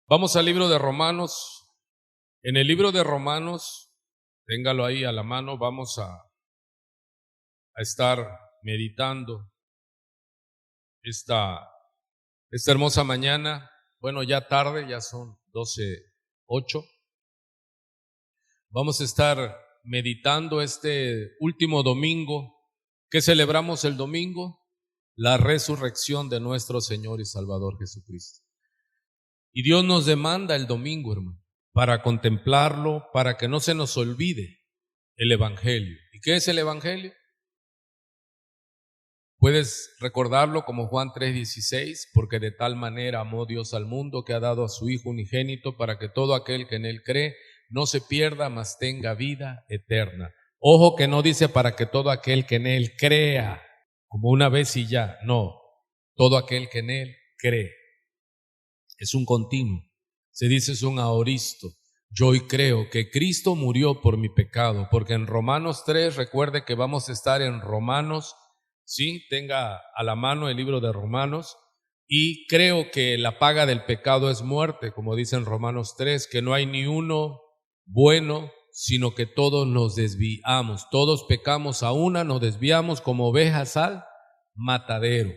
Vamos al libro de Romanos. En el libro de Romanos, téngalo ahí a la mano, vamos a estar meditando esta hermosa mañana. Bueno, ya tarde, ya son 12:08. Vamos a estar meditando este último domingo. ¿Qué celebramos el domingo? La resurrección de nuestro Señor y Salvador Jesucristo. Y Dios nos demanda el domingo, hermano, para contemplarlo, para que no se nos olvide el Evangelio. ¿Y qué es el Evangelio? Puedes recordarlo como Juan 3:16, porque de tal manera amó Dios al mundo que ha dado a su Hijo unigénito para que todo aquel que en él cree no se pierda, mas tenga vida eterna. Ojo que no dice para que todo aquel que en él crea, como una vez y ya, no, todo aquel que en él cree. Es un continuo, se dice es un aoristo. Yo hoy creo que Cristo murió por mi pecado, porque en Romanos 3, recuerde que vamos a estar en Romanos, sí, tenga a la mano el libro de Romanos, y creo que la paga del pecado es muerte, como dice en Romanos 3, que no hay ni uno bueno, sino que todos nos desviamos, todos pecamos a una, nos desviamos como ovejas al matadero.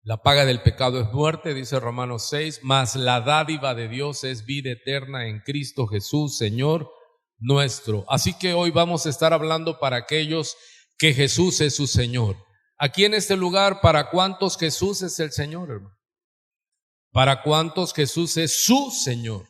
La paga del pecado es muerte, dice Romanos 6, mas la dádiva de Dios es vida eterna en Cristo Jesús, Señor nuestro. Así que hoy vamos a estar hablando para aquellos que Jesús es su Señor. Aquí en este lugar, ¿para cuántos Jesús es el Señor, hermano? ¿Para cuántos Jesús es su Señor?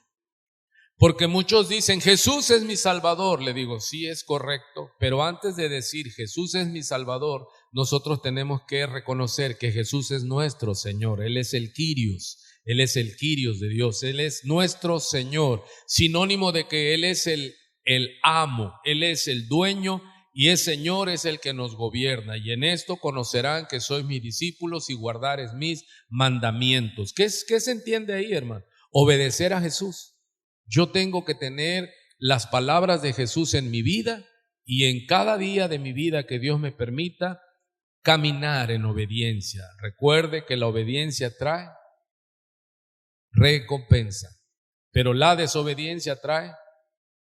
Porque muchos dicen, Jesús es mi Salvador. Le digo, sí, es correcto, pero antes de decir Jesús es mi Salvador, nosotros tenemos que reconocer que Jesús es nuestro Señor. Él es el Kyrios, Él es el Kyrios de Dios, Él es nuestro Señor, sinónimo de que Él es el amo, Él es el dueño y el Señor es el que nos gobierna. Y en esto conocerán que sois mis discípulos y guardaréis mis mandamientos. ¿Qué se entiende ahí, hermano? Obedecer a Jesús. Yo tengo que tener las palabras de Jesús en mi vida y en cada día de mi vida que Dios me permita caminar en obediencia. Recuerde que la obediencia trae recompensa, pero la desobediencia trae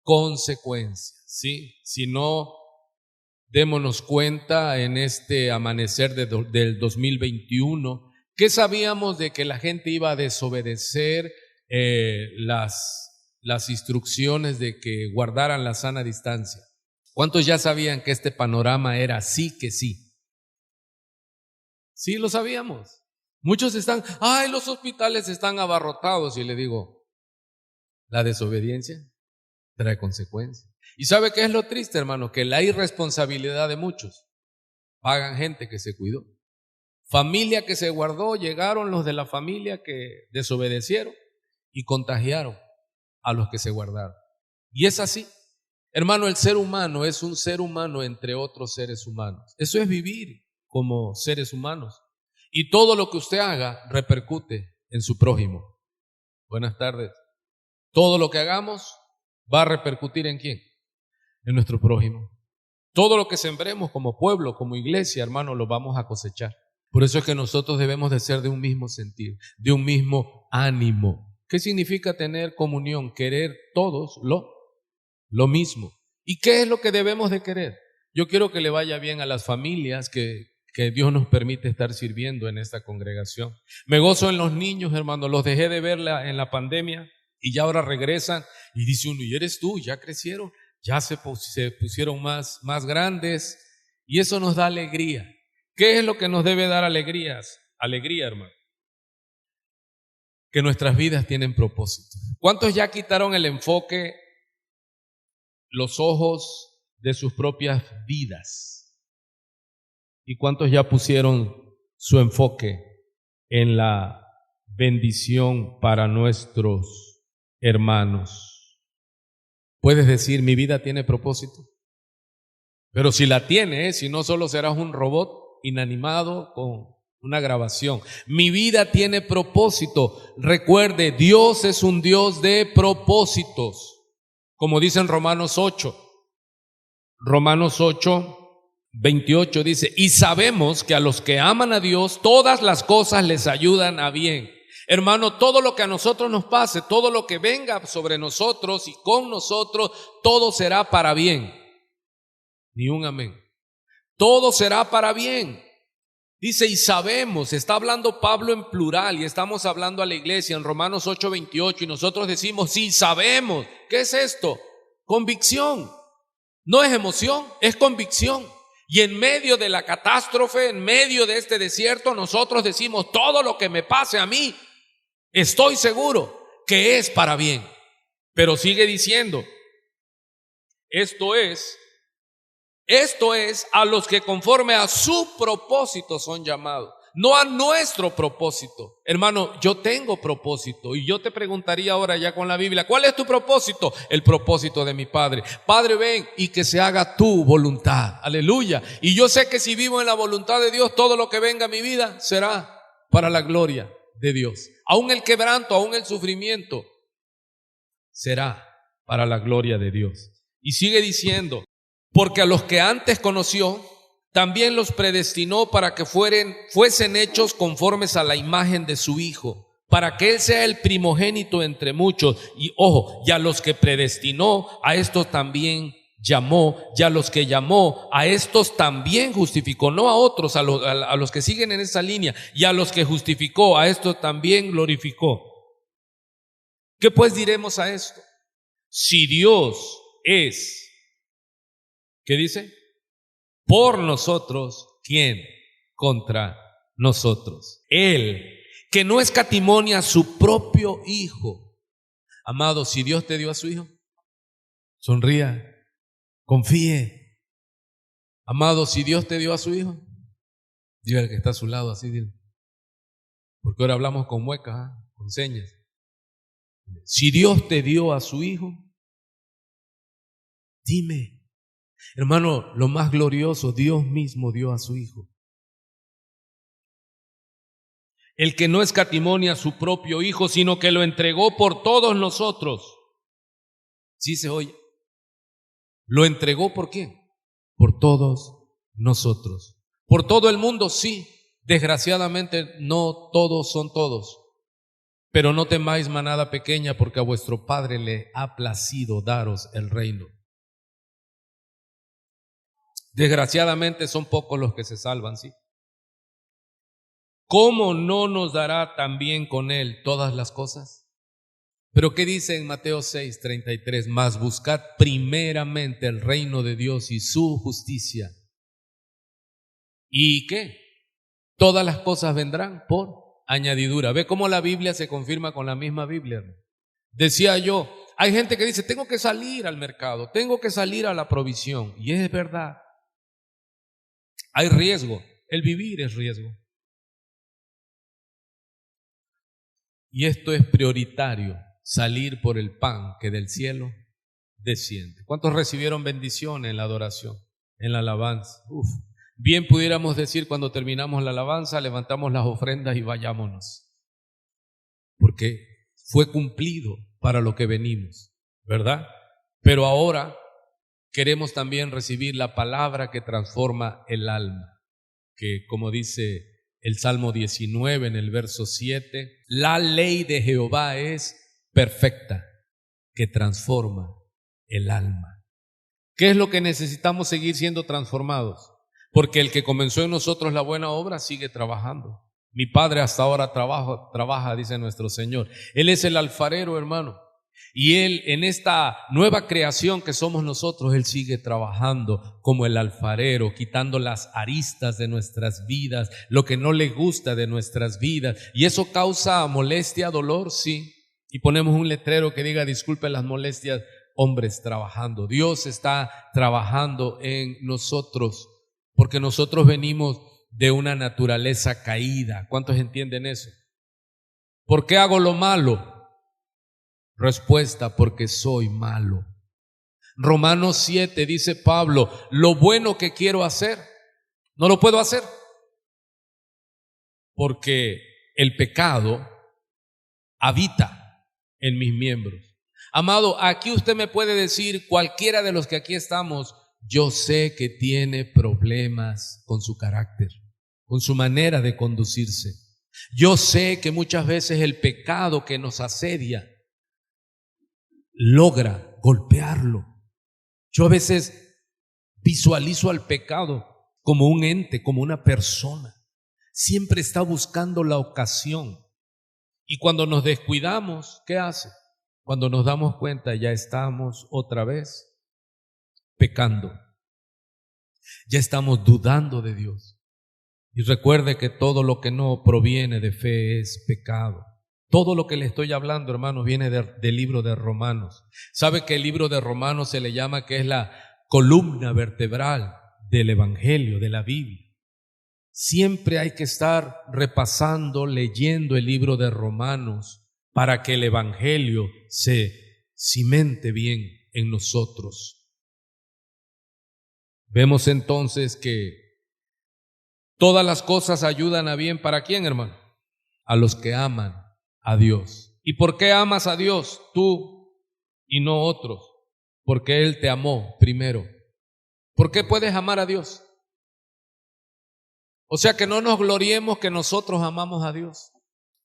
consecuencias, ¿sí? Si no, démonos cuenta en este amanecer del 2021, ¿qué sabíamos de que la gente iba a desobedecer las instrucciones de que guardaran la sana distancia? ¿Cuántos ya sabían que este panorama era sí que sí? Sí, lo sabíamos. Muchos están, los hospitales están abarrotados, y le digo, la desobediencia trae consecuencias. ¿Y sabe qué es lo triste, hermano? Que la irresponsabilidad de muchos pagan gente que se cuidó. Familia que se guardó, llegaron los de la familia que desobedecieron y contagiaron a los que se guardaron. Y es así, hermano, el ser humano es un ser humano entre otros seres humanos. Eso es vivir como seres humanos. Y todo lo que usted haga repercute en su prójimo. Buenas tardes. Todo lo que hagamos va a repercutir ¿en quién? En nuestro prójimo. Todo lo que sembremos como pueblo, como iglesia, hermano, lo vamos a cosechar. Por eso es que nosotros debemos de ser de un mismo sentir, de un mismo ánimo. ¿Qué significa tener comunión? Querer todos lo mismo. ¿Y qué es lo que debemos de querer? Yo quiero que le vaya bien a las familias que Dios nos permite estar sirviendo en esta congregación. Me gozo en los niños, hermano, los dejé de ver en la pandemia y ya ahora regresan y dice uno, ¿y eres tú? Ya crecieron, ya se pusieron más grandes y eso nos da alegría. ¿Qué es lo que nos debe dar alegrías? Alegría, hermano. Que nuestras vidas tienen propósito. ¿Cuántos ya quitaron el enfoque, los ojos de sus propias vidas? ¿Y cuántos ya pusieron su enfoque en la bendición para nuestros hermanos? Puedes decir, mi vida tiene propósito. Pero si la tiene, si no, solo serás un robot inanimado con una grabación. Mi vida tiene propósito. Recuerde, Dios es un Dios de propósitos. Como dice en Romanos 8. Romanos 8:28 dice, y sabemos que a los que aman a Dios, todas las cosas les ayudan a bien. Hermano, todo lo que a nosotros nos pase, todo lo que venga sobre nosotros y con nosotros, todo será para bien. Ni un amén. Todo será para bien. Dice, y sabemos, está hablando Pablo en plural y estamos hablando a la iglesia en Romanos 8:28 y nosotros decimos, sí, sabemos. ¿Qué es esto? Convicción. No es emoción, es convicción. Y en medio de la catástrofe, en medio de este desierto, nosotros decimos, todo lo que me pase a mí, estoy seguro que es para bien. Pero sigue diciendo, esto es a los que conforme a su propósito son llamados, no a nuestro propósito. Hermano, yo tengo propósito y yo te preguntaría ahora ya con la Biblia, ¿cuál es tu propósito? El propósito de mi Padre. Padre, ven y que se haga tu voluntad. Aleluya. Y yo sé que si vivo en la voluntad de Dios, todo lo que venga a mi vida será para la gloria de Dios. Aún el quebranto, aún el sufrimiento será para la gloria de Dios. Y sigue diciendo, porque a los que antes conoció, también los predestinó para que fuesen hechos conformes a la imagen de su Hijo, para que Él sea el primogénito entre muchos. Y ojo, y a los que predestinó, a estos también llamó, y a los que llamó, a estos también justificó, no a otros, a los que siguen en esa línea, y a los que justificó, a estos también glorificó. ¿Qué pues diremos a esto? Si Dios es, ¿qué dice? Por nosotros, ¿quién? Contra nosotros. Él, que no escatimó a su propio Hijo. Amado, si Dios te dio a su Hijo, sonría, confíe. Amado, si Dios te dio a su Hijo, diga al que está a su lado así, dile. Porque ahora hablamos con muecas, con señas. Si Dios te dio a su Hijo, dime. Hermano, lo más glorioso, Dios mismo dio a su Hijo. El que no escatimó a su propio Hijo, sino que lo entregó por todos nosotros. ¿Sí se oye? ¿Lo entregó por quién? Por todos nosotros. Por todo el mundo, sí. Desgraciadamente no todos son todos. Pero no temáis, manada pequeña, porque a vuestro Padre le ha placido daros el reino. Desgraciadamente son pocos los que se salvan, sí. ¿Cómo no nos dará también con Él todas las cosas? Pero ¿qué dice en Mateo 6:33? Mas buscad primeramente el reino de Dios y su justicia. ¿Y qué? Todas las cosas vendrán por añadidura. ¿Ve cómo la Biblia se confirma con la misma Biblia? Decía yo, hay gente que dice, tengo que salir al mercado, tengo que salir a la provisión. Y es verdad. Hay riesgo, el vivir es riesgo. Y esto es prioritario, salir por el pan que del cielo desciende. ¿Cuántos recibieron bendición en la adoración, en la alabanza? Bien pudiéramos decir cuando terminamos la alabanza, levantamos las ofrendas y vayámonos. Porque fue cumplido para lo que venimos, ¿verdad? Pero ahora queremos también recibir la palabra que transforma el alma, que como dice el Salmo 19 en el verso 7, la ley de Jehová es perfecta, que transforma el alma. ¿Qué es lo que necesitamos seguir siendo transformados? Porque el que comenzó en nosotros la buena obra sigue trabajando. Mi Padre hasta ahora trabaja, dice nuestro Señor. Él es el alfarero, hermano. Y Él, en esta nueva creación que somos nosotros, Él sigue trabajando como el alfarero, quitando las aristas de nuestras vidas, lo que no le gusta de nuestras vidas. Y eso causa molestia, dolor, sí. Y ponemos un letrero que diga, disculpe las molestias, hombres trabajando. Dios está trabajando en nosotros, porque nosotros venimos de una naturaleza caída. ¿Cuántos entienden eso? ¿Por qué hago lo malo? Respuesta, porque soy malo. Romanos 7 dice Pablo, lo bueno que quiero hacer, no lo puedo hacer, porque el pecado habita en mis miembros. Amado, aquí usted me puede decir, cualquiera de los que aquí estamos, yo sé que tiene problemas con su carácter, con su manera de conducirse. Yo sé que muchas veces el pecado que nos asedia logra golpearlo. Yo a veces visualizo al pecado como un ente, como una persona. Siempre está buscando la ocasión. Y cuando nos descuidamos, ¿qué hace? Cuando nos damos cuenta, ya estamos otra vez pecando. Ya estamos dudando de Dios. Y recuerde que todo lo que no proviene de fe es pecado. Todo lo que le estoy hablando, hermanos, viene del libro de Romanos. ¿Sabe que el libro de Romanos se le llama que es la columna vertebral del Evangelio, de la Biblia? Siempre hay que estar repasando, leyendo el libro de Romanos para que el Evangelio se cimente bien en nosotros. Vemos entonces que todas las cosas ayudan a bien. ¿Para quién, hermano? A los que aman a Dios. ¿Y por qué amas a Dios tú y no otros? Porque Él te amó primero. ¿Por qué puedes amar a Dios? O sea, que no nos gloriemos que nosotros amamos a Dios.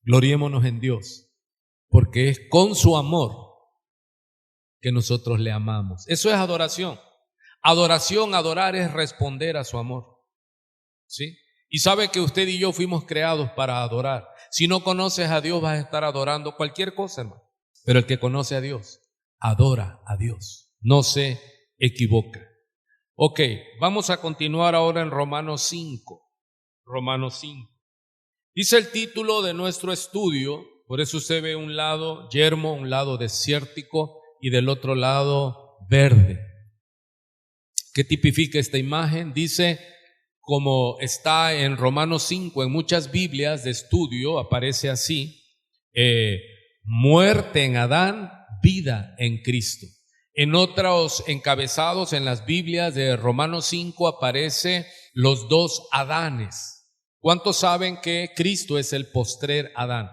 Gloriémonos en Dios, porque es con su amor que nosotros le amamos. Eso es adoración. Adoración, adorar es responder a su amor. ¿Sí? Y sabe que usted y yo fuimos creados para adorar. Si no conoces a Dios, vas a estar adorando cualquier cosa, hermano. Pero el que conoce a Dios, adora a Dios. No se equivoca. Ok, vamos a continuar ahora en Romanos 5. Romanos 5. Dice el título de nuestro estudio, por eso usted ve un lado yermo, un lado desértico y del otro lado verde. ¿Qué tipifica esta imagen? Dice, como está en Romanos 5, en muchas Biblias de estudio aparece así, muerte en Adán, vida en Cristo. En otros encabezados en las Biblias de Romanos 5 aparece los dos Adanes. ¿Cuántos saben que Cristo es el postrer Adán?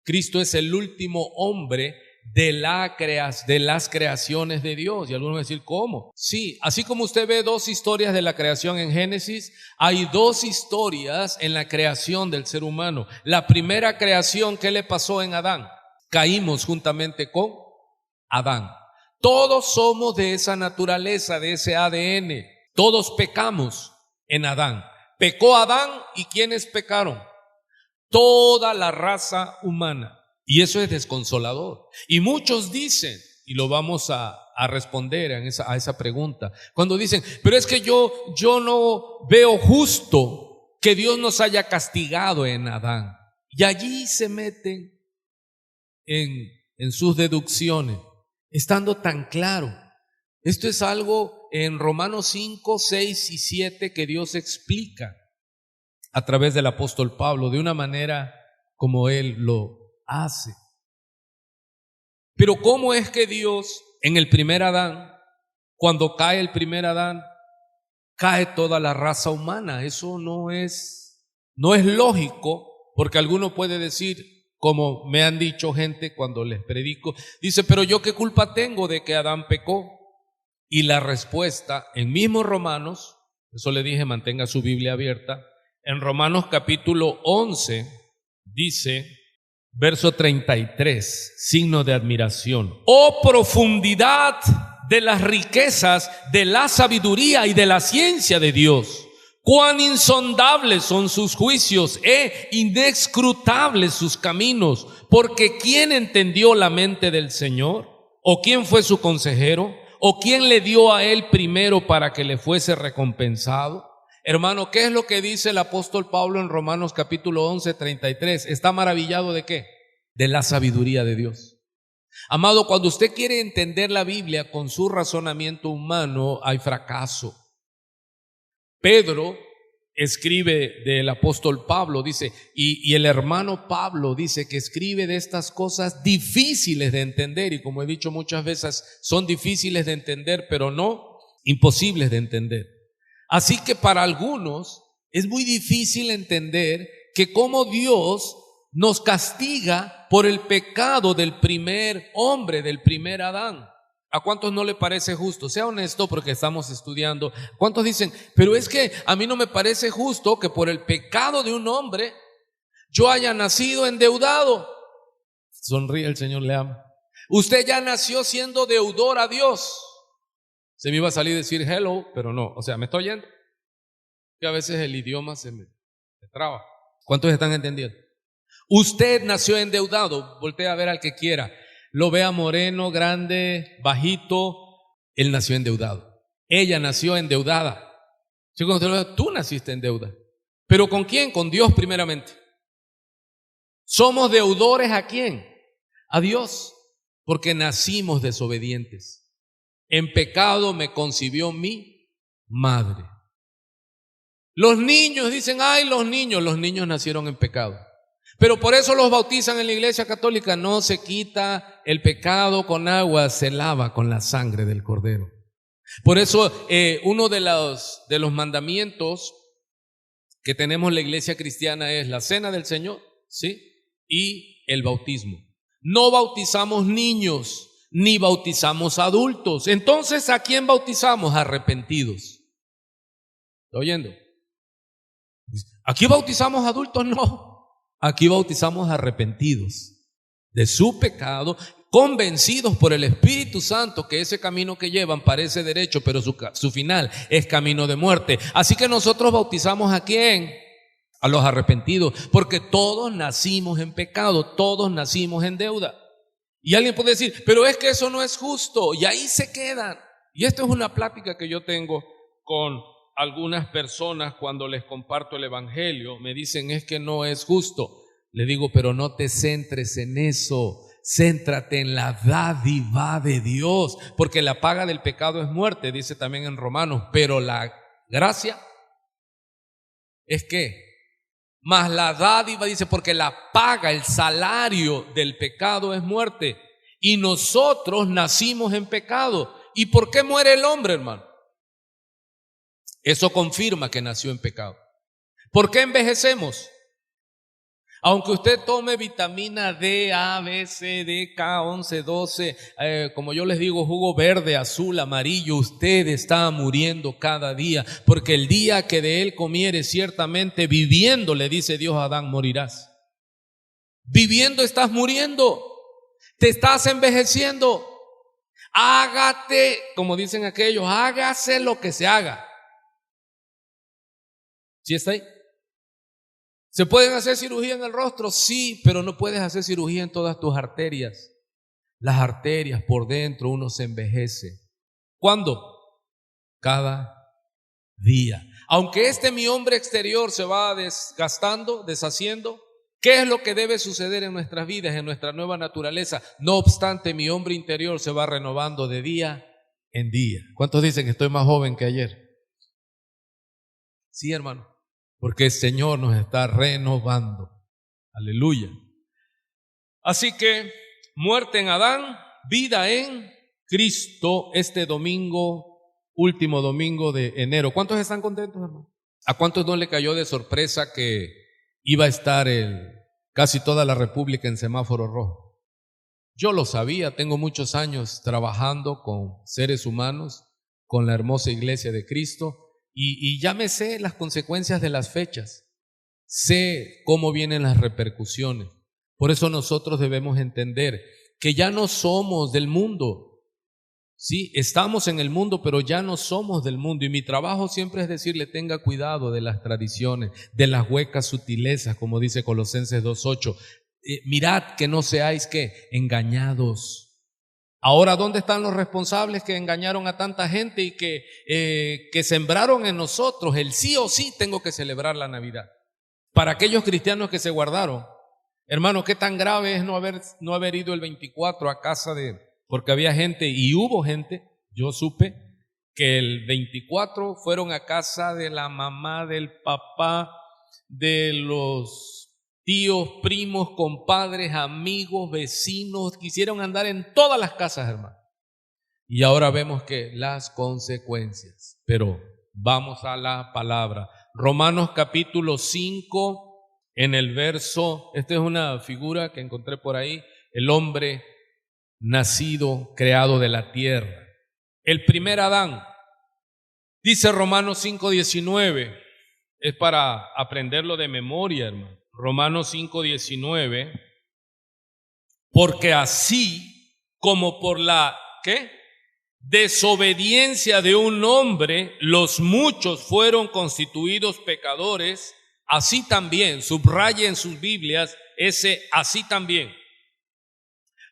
Cristo es el último hombre de las creaciones de Dios. Y algunos van a decir, ¿cómo? Sí, así como usted ve dos historias de la creación en Génesis, hay dos historias en la creación del ser humano. La primera creación, ¿qué le pasó en Adán? Caímos juntamente con Adán. Todos somos de esa naturaleza, de ese ADN. Todos pecamos en Adán. Pecó Adán, ¿y quiénes pecaron? Toda la raza humana. Y eso es desconsolador. Y muchos dicen, y lo vamos a responder a esa pregunta, cuando dicen, pero es que yo no veo justo que Dios nos haya castigado en Adán. Y allí se meten en sus deducciones, estando tan claro. Esto es algo en Romanos 5, 6 y 7 que Dios explica a través del apóstol Pablo de una manera como él lo hace. Pero ¿cómo es que Dios en el primer Adán, cuando cae el primer Adán, cae toda la raza humana? Eso no es lógico, porque alguno puede decir, como me han dicho gente cuando les predico, dice, pero yo qué culpa tengo de que Adán pecó. Y la respuesta en mismo Romanos, eso le dije, mantenga su Biblia abierta, en Romanos capítulo 11 dice, verso 33, signo de admiración: oh profundidad de las riquezas, de la sabiduría y de la ciencia de Dios, cuán insondables son sus juicios e inescrutables sus caminos, porque ¿quién entendió la mente del Señor? ¿O quién fue su consejero? ¿O quién le dio a él primero para que le fuese recompensado? Hermano, ¿qué es lo que dice el apóstol Pablo en Romanos capítulo 11, 33? ¿Está maravillado de qué? De la sabiduría de Dios. Amado, cuando usted quiere entender la Biblia con su razonamiento humano, hay fracaso. Pedro escribe del apóstol Pablo, dice, y el hermano Pablo dice que escribe de estas cosas difíciles de entender, y como he dicho muchas veces, son difíciles de entender, pero no imposibles de entender. Así que para algunos es muy difícil entender que cómo Dios nos castiga por el pecado del primer hombre, del primer Adán. ¿A cuántos no le parece justo? Sea honesto, porque estamos estudiando. ¿Cuántos dicen, pero es que a mí no me parece justo que por el pecado de un hombre yo haya nacido endeudado. Sonríe, el Señor le ama. Usted ya nació siendo deudor a Dios. Se me iba a salir a decir hello, pero no. O sea, ¿me estoy oyendo? Que a veces el idioma se me traba. ¿Cuántos están entendiendo? Usted nació endeudado. Voltea a ver al que quiera. Lo vea moreno, grande, bajito. Él nació endeudado. Ella nació endeudada. Si cuando te lo veo, tú naciste en deuda. ¿Pero con quién? Con Dios primeramente. ¿Somos deudores a quién? A Dios. Porque nacimos desobedientes. En pecado me concibió mi madre. Los niños dicen, ay, los niños nacieron en pecado. Pero por eso los bautizan en la Iglesia Católica. No se quita el pecado con agua, se lava con la sangre del Cordero. Por eso uno de los mandamientos que tenemos en la Iglesia cristiana es la cena del Señor, ¿sí? Y el bautismo. No bautizamos niños, ni bautizamos adultos. Entonces, ¿a quién bautizamos? Arrepentidos. ¿Está oyendo? ¿Aquí bautizamos adultos? No. Aquí bautizamos arrepentidos de su pecado, convencidos por el Espíritu Santo que ese camino que llevan parece derecho, pero su final es camino de muerte. Así que nosotros bautizamos ¿a quién? A los arrepentidos, porque todos nacimos en pecado, todos nacimos en deuda. Y alguien puede decir, pero es que eso no es justo, y ahí se quedan. Y esto es una plática que yo tengo con algunas personas cuando les comparto el Evangelio. Me dicen, es que no es justo. Le digo, pero no te centres en eso, céntrate en la dádiva de Dios, porque la paga del pecado es muerte, dice también en Romanos, pero la gracia es que, más la dádiva, dice, porque la paga, el salario del pecado es muerte, y nosotros nacimos en pecado. ¿Y por qué muere el hombre, hermano? Eso confirma que nació en pecado. ¿Por qué envejecemos? Aunque usted tome vitamina D, A, B, C, D, K, 11, 12, como yo les digo, jugo verde, azul, amarillo, usted está muriendo cada día, porque el día que de él comiere, ciertamente viviendo, le dice Dios a Adán, morirás. Viviendo estás muriendo, te estás envejeciendo. Hágate, como dicen aquellos, hágase lo que se haga. ¿Sí está ahí? ¿Se pueden hacer cirugía en el rostro? Sí, pero no puedes hacer cirugía en todas tus arterias. Las arterias por dentro uno se envejece. ¿Cuándo? Cada día. Aunque mi hombre exterior se va desgastando, deshaciendo, ¿qué es lo que debe suceder en nuestras vidas, en nuestra nueva naturaleza? No obstante, mi hombre interior se va renovando de día en día. ¿Cuántos dicen que estoy más joven que ayer? Sí, hermano. Porque el Señor nos está renovando. Aleluya. Así que muerte en Adán, vida en Cristo este domingo, último domingo de enero. ¿Cuántos están contentos, hermano? ¿A cuántos no le cayó de sorpresa que iba a estar casi toda la República en semáforo rojo? Yo lo sabía, tengo muchos años trabajando con seres humanos, con la hermosa iglesia de Cristo. Y ya me sé las consecuencias de las fechas, sé cómo vienen las repercusiones. Por eso nosotros debemos entender que ya no somos del mundo. Sí, estamos en el mundo, pero ya no somos del mundo. Y mi trabajo siempre es decirle, tenga cuidado de las tradiciones, de las huecas sutilezas, como dice Colosenses 2:8. Mirad que no seáis ¿qué? Engañados. Ahora, ¿dónde están los responsables que engañaron a tanta gente y que sembraron en nosotros el sí o sí tengo que celebrar la Navidad? Para aquellos cristianos que se guardaron, hermano, qué tan grave es no haber ido el 24 a casa porque había gente y hubo gente, yo supe, que el 24 fueron a casa de la mamá, del papá, de los tíos, primos, compadres, amigos, vecinos, quisieron andar en todas las casas, hermano. Y ahora vemos que las consecuencias. Pero vamos a la palabra. Romanos capítulo 5, en el verso, esta es una figura que encontré por ahí, el hombre nacido, creado de la tierra. El primer Adán. Dice Romanos 5:19. Es para aprenderlo de memoria, hermano. Romanos 5:19, porque así como por la, ¿qué?, desobediencia de un hombre, los muchos fueron constituidos pecadores, así también, subraye en sus Biblias ese así también.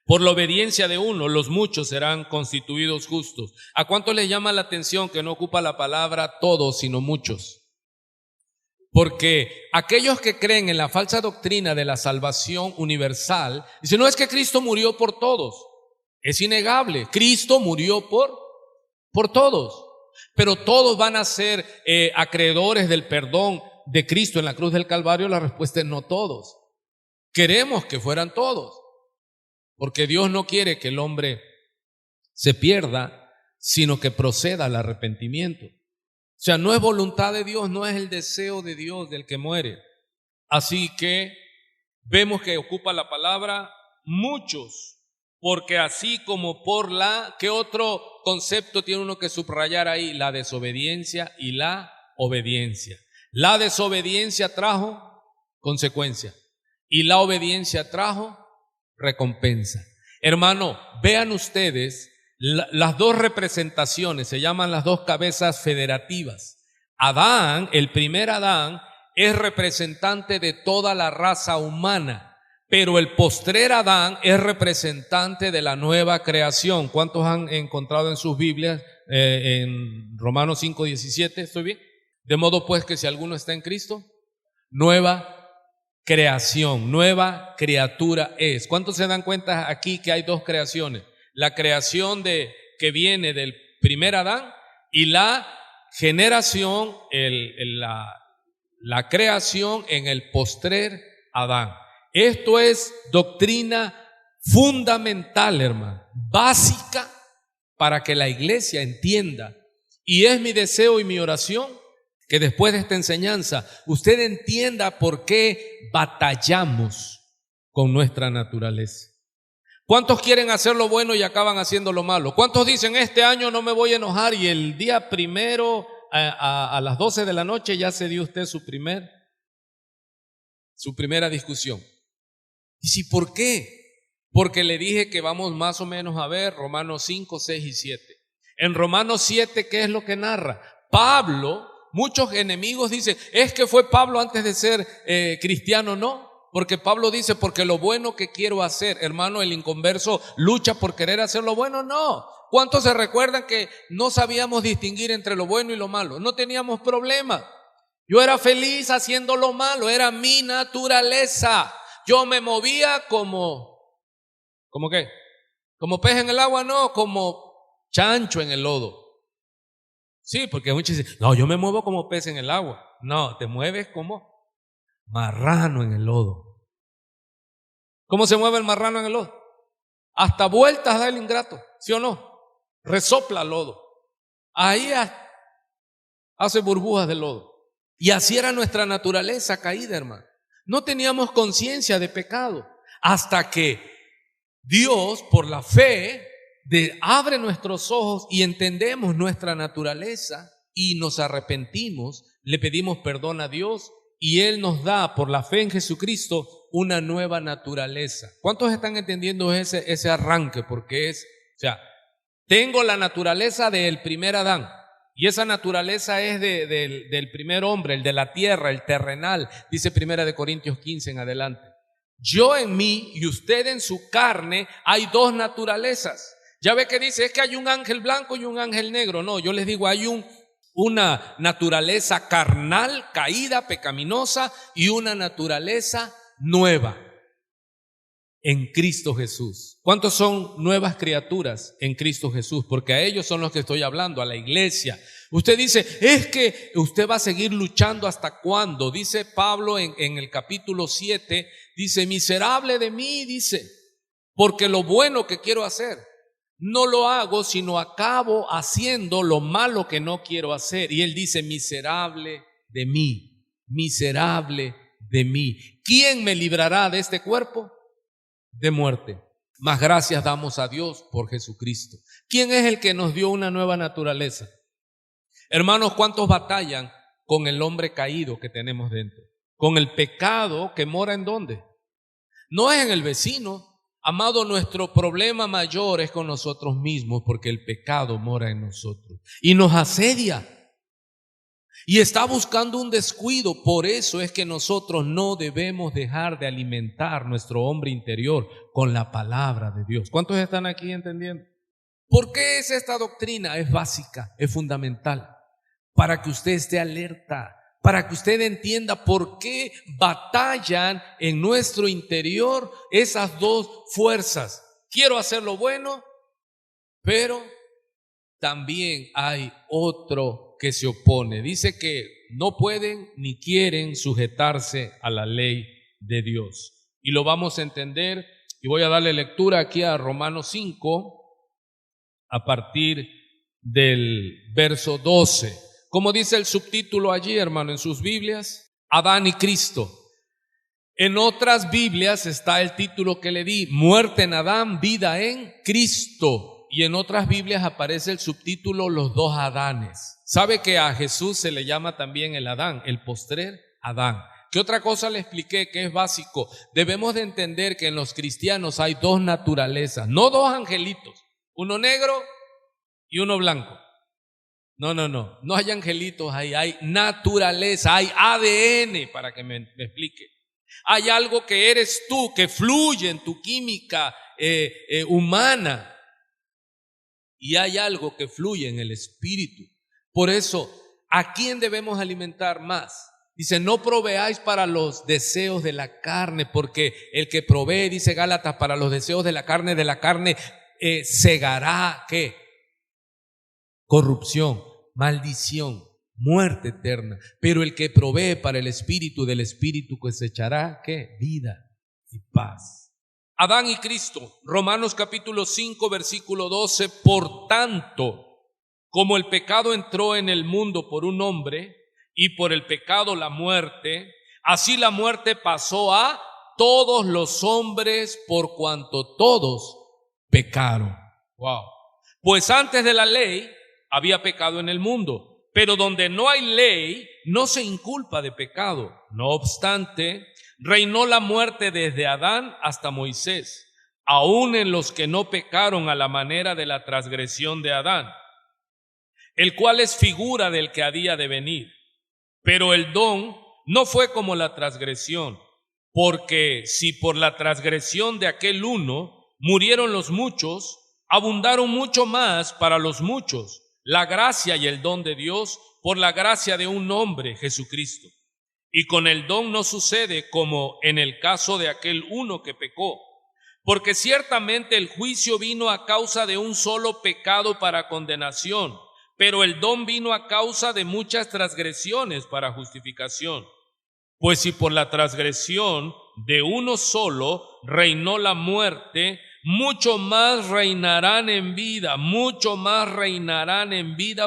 Por la obediencia de uno, los muchos serán constituidos justos. ¿A cuánto les llama la atención que no ocupa la palabra todos, sino muchos? Porque aquellos que creen en la falsa doctrina de la salvación universal, dicen, no, es que Cristo murió por todos. Es innegable, Cristo murió por todos, pero todos van a ser acreedores del perdón de Cristo en la cruz del Calvario. La respuesta es no todos. Queremos que fueran todos, porque Dios no quiere que el hombre se pierda, sino que proceda al arrepentimiento. O sea, no es voluntad de Dios, no es el deseo de Dios del que muere. Así que vemos que ocupa la palabra muchos, porque así como por la, ¿qué otro concepto tiene uno que subrayar ahí? La desobediencia y la obediencia. La desobediencia trajo consecuencia y la obediencia trajo recompensa. Hermano, vean ustedes las dos representaciones, se llaman las dos cabezas federativas. Adán, el primer Adán, es representante de toda la raza humana, pero el postrer Adán es representante de la nueva creación. ¿Cuántos han encontrado en sus Biblias en Romanos 5:17? ¿Estoy bien? De modo pues que si alguno está en Cristo, nueva creación, nueva criatura es. ¿Cuántos se dan cuenta aquí que hay dos creaciones? La creación que viene del primer Adán y la generación, la creación en el postrer Adán. Esto es doctrina fundamental, hermano, básica para que la iglesia entienda. Y es mi deseo y mi oración que después de esta enseñanza usted entienda por qué batallamos con nuestra naturaleza. ¿Cuántos quieren hacer lo bueno y acaban haciendo lo malo? ¿Cuántos dicen, este año no me voy a enojar, y el día primero a las 12 de la noche ya se dio usted su primera discusión? ¿Y si por qué? Porque le dije que vamos más o menos a ver Romanos 5, 6 y 7. En Romanos 7, ¿qué es lo que narra? Pablo, muchos enemigos dicen, es que fue Pablo antes de ser cristiano. No, porque Pablo dice, porque lo bueno que quiero hacer. Hermano, el inconverso lucha por querer hacer lo bueno. No. ¿Cuántos se recuerdan que no sabíamos distinguir entre lo bueno y lo malo? No teníamos problema. Yo era feliz haciendo lo malo, era mi naturaleza. Yo me movía ¿cómo qué? Como pez en el agua, no, como chancho en el lodo. Sí, porque muchos dicen, no, yo me muevo como pez en el agua. No, te mueves como marrano en el lodo. ¿Cómo se mueve el marrano en el lodo? Hasta vueltas da el ingrato, ¿sí o no? Resopla lodo. Ahí hace burbujas de lodo. Y así era nuestra naturaleza caída, hermano. No teníamos conciencia de pecado hasta que Dios, por la fe, abre nuestros ojos y entendemos nuestra naturaleza y nos arrepentimos, le pedimos perdón a Dios y Él nos da, por la fe en Jesucristo, una nueva naturaleza. ¿Cuántos están entendiendo ese arranque? Porque tengo la naturaleza del primer Adán. Y esa naturaleza es del primer hombre, el de la tierra, el terrenal, dice 1 Corintios 15 en adelante. Yo en mí y usted en su carne hay dos naturalezas. Ya ve que dice, es que hay un ángel blanco y un ángel negro. No, yo les digo, hay una naturaleza carnal, caída, pecaminosa, y una naturaleza nueva en Cristo Jesús. ¿Cuántos son nuevas criaturas en Cristo Jesús? Porque a ellos son los que estoy hablando, a la iglesia. Usted dice, es que usted va a seguir luchando ¿hasta cuándo? Dice Pablo en el capítulo 7, dice, miserable de mí, dice, porque lo bueno que quiero hacer no lo hago, sino acabo haciendo lo malo que no quiero hacer. Y él dice, miserable de mí, miserable de mí. ¿Quién me librará de este cuerpo de muerte? Mas gracias damos a Dios por Jesucristo. ¿Quién es el que nos dio una nueva naturaleza? Hermanos, ¿cuántos batallan con el hombre caído que tenemos dentro? con el pecado que mora ¿en dónde? No es en el vecino. Amado, nuestro problema mayor es con nosotros mismos porque el pecado mora en nosotros y nos asedia y está buscando un descuido. Por eso es que nosotros no debemos dejar de alimentar nuestro hombre interior con la palabra de Dios. ¿Cuántos están aquí entendiendo? ¿Por qué es esta doctrina? Es básica, es fundamental, para que usted esté alerta, para que usted entienda por qué batallan en nuestro interior esas dos fuerzas. Quiero hacer lo bueno, pero también hay otro que se opone. Dice que no pueden ni quieren sujetarse a la ley de Dios. Y lo vamos a entender, y voy a darle lectura aquí a Romanos 5, a partir del verso 12. Como dice el subtítulo allí, hermano, en sus Biblias, Adán y Cristo. En otras Biblias está el título que le di, muerte en Adán, vida en Cristo. Y en otras Biblias aparece el subtítulo, los dos Adanes. ¿Sabe que a Jesús se le llama también el Adán, el postrer Adán? ¿Qué otra cosa le expliqué que es básico? Debemos de entender que en los cristianos hay dos naturalezas, no dos angelitos, uno negro y uno blanco. No hay angelitos ahí, hay naturaleza, hay ADN, para que me explique. Hay algo que eres tú, que fluye en tu química humana, y hay algo que fluye en el espíritu. Por eso, ¿a quién debemos alimentar más? Dice, no proveáis para los deseos de la carne, porque el que provee, dice Gálatas, para los deseos de la carne segará, ¿qué? Corrupción, maldición, muerte eterna. Pero el que provee para el espíritu, del espíritu cosechará, ¿qué? Vida y paz. Adán y Cristo, Romanos capítulo 5, versículo 12. Por tanto, como el pecado entró en el mundo por un hombre, y por el pecado la muerte, así la muerte pasó a todos los hombres por cuanto todos pecaron. Wow. Pues antes de la ley había pecado en el mundo, pero donde no hay ley no se inculpa de pecado. No obstante, reinó la muerte desde Adán hasta Moisés, aun en los que no pecaron a la manera de la transgresión de Adán, el cual es figura del que había de venir. Pero el don no fue como la transgresión, porque si por la transgresión de aquel uno murieron los muchos, abundaron mucho más para los muchos la gracia y el don de Dios por la gracia de un hombre, Jesucristo. Y con el don no sucede como en el caso de aquel uno que pecó, porque ciertamente el juicio vino a causa de un solo pecado para condenación, pero el don vino a causa de muchas transgresiones para justificación. Pues si por la transgresión de uno solo reinó la muerte, mucho más reinarán en vida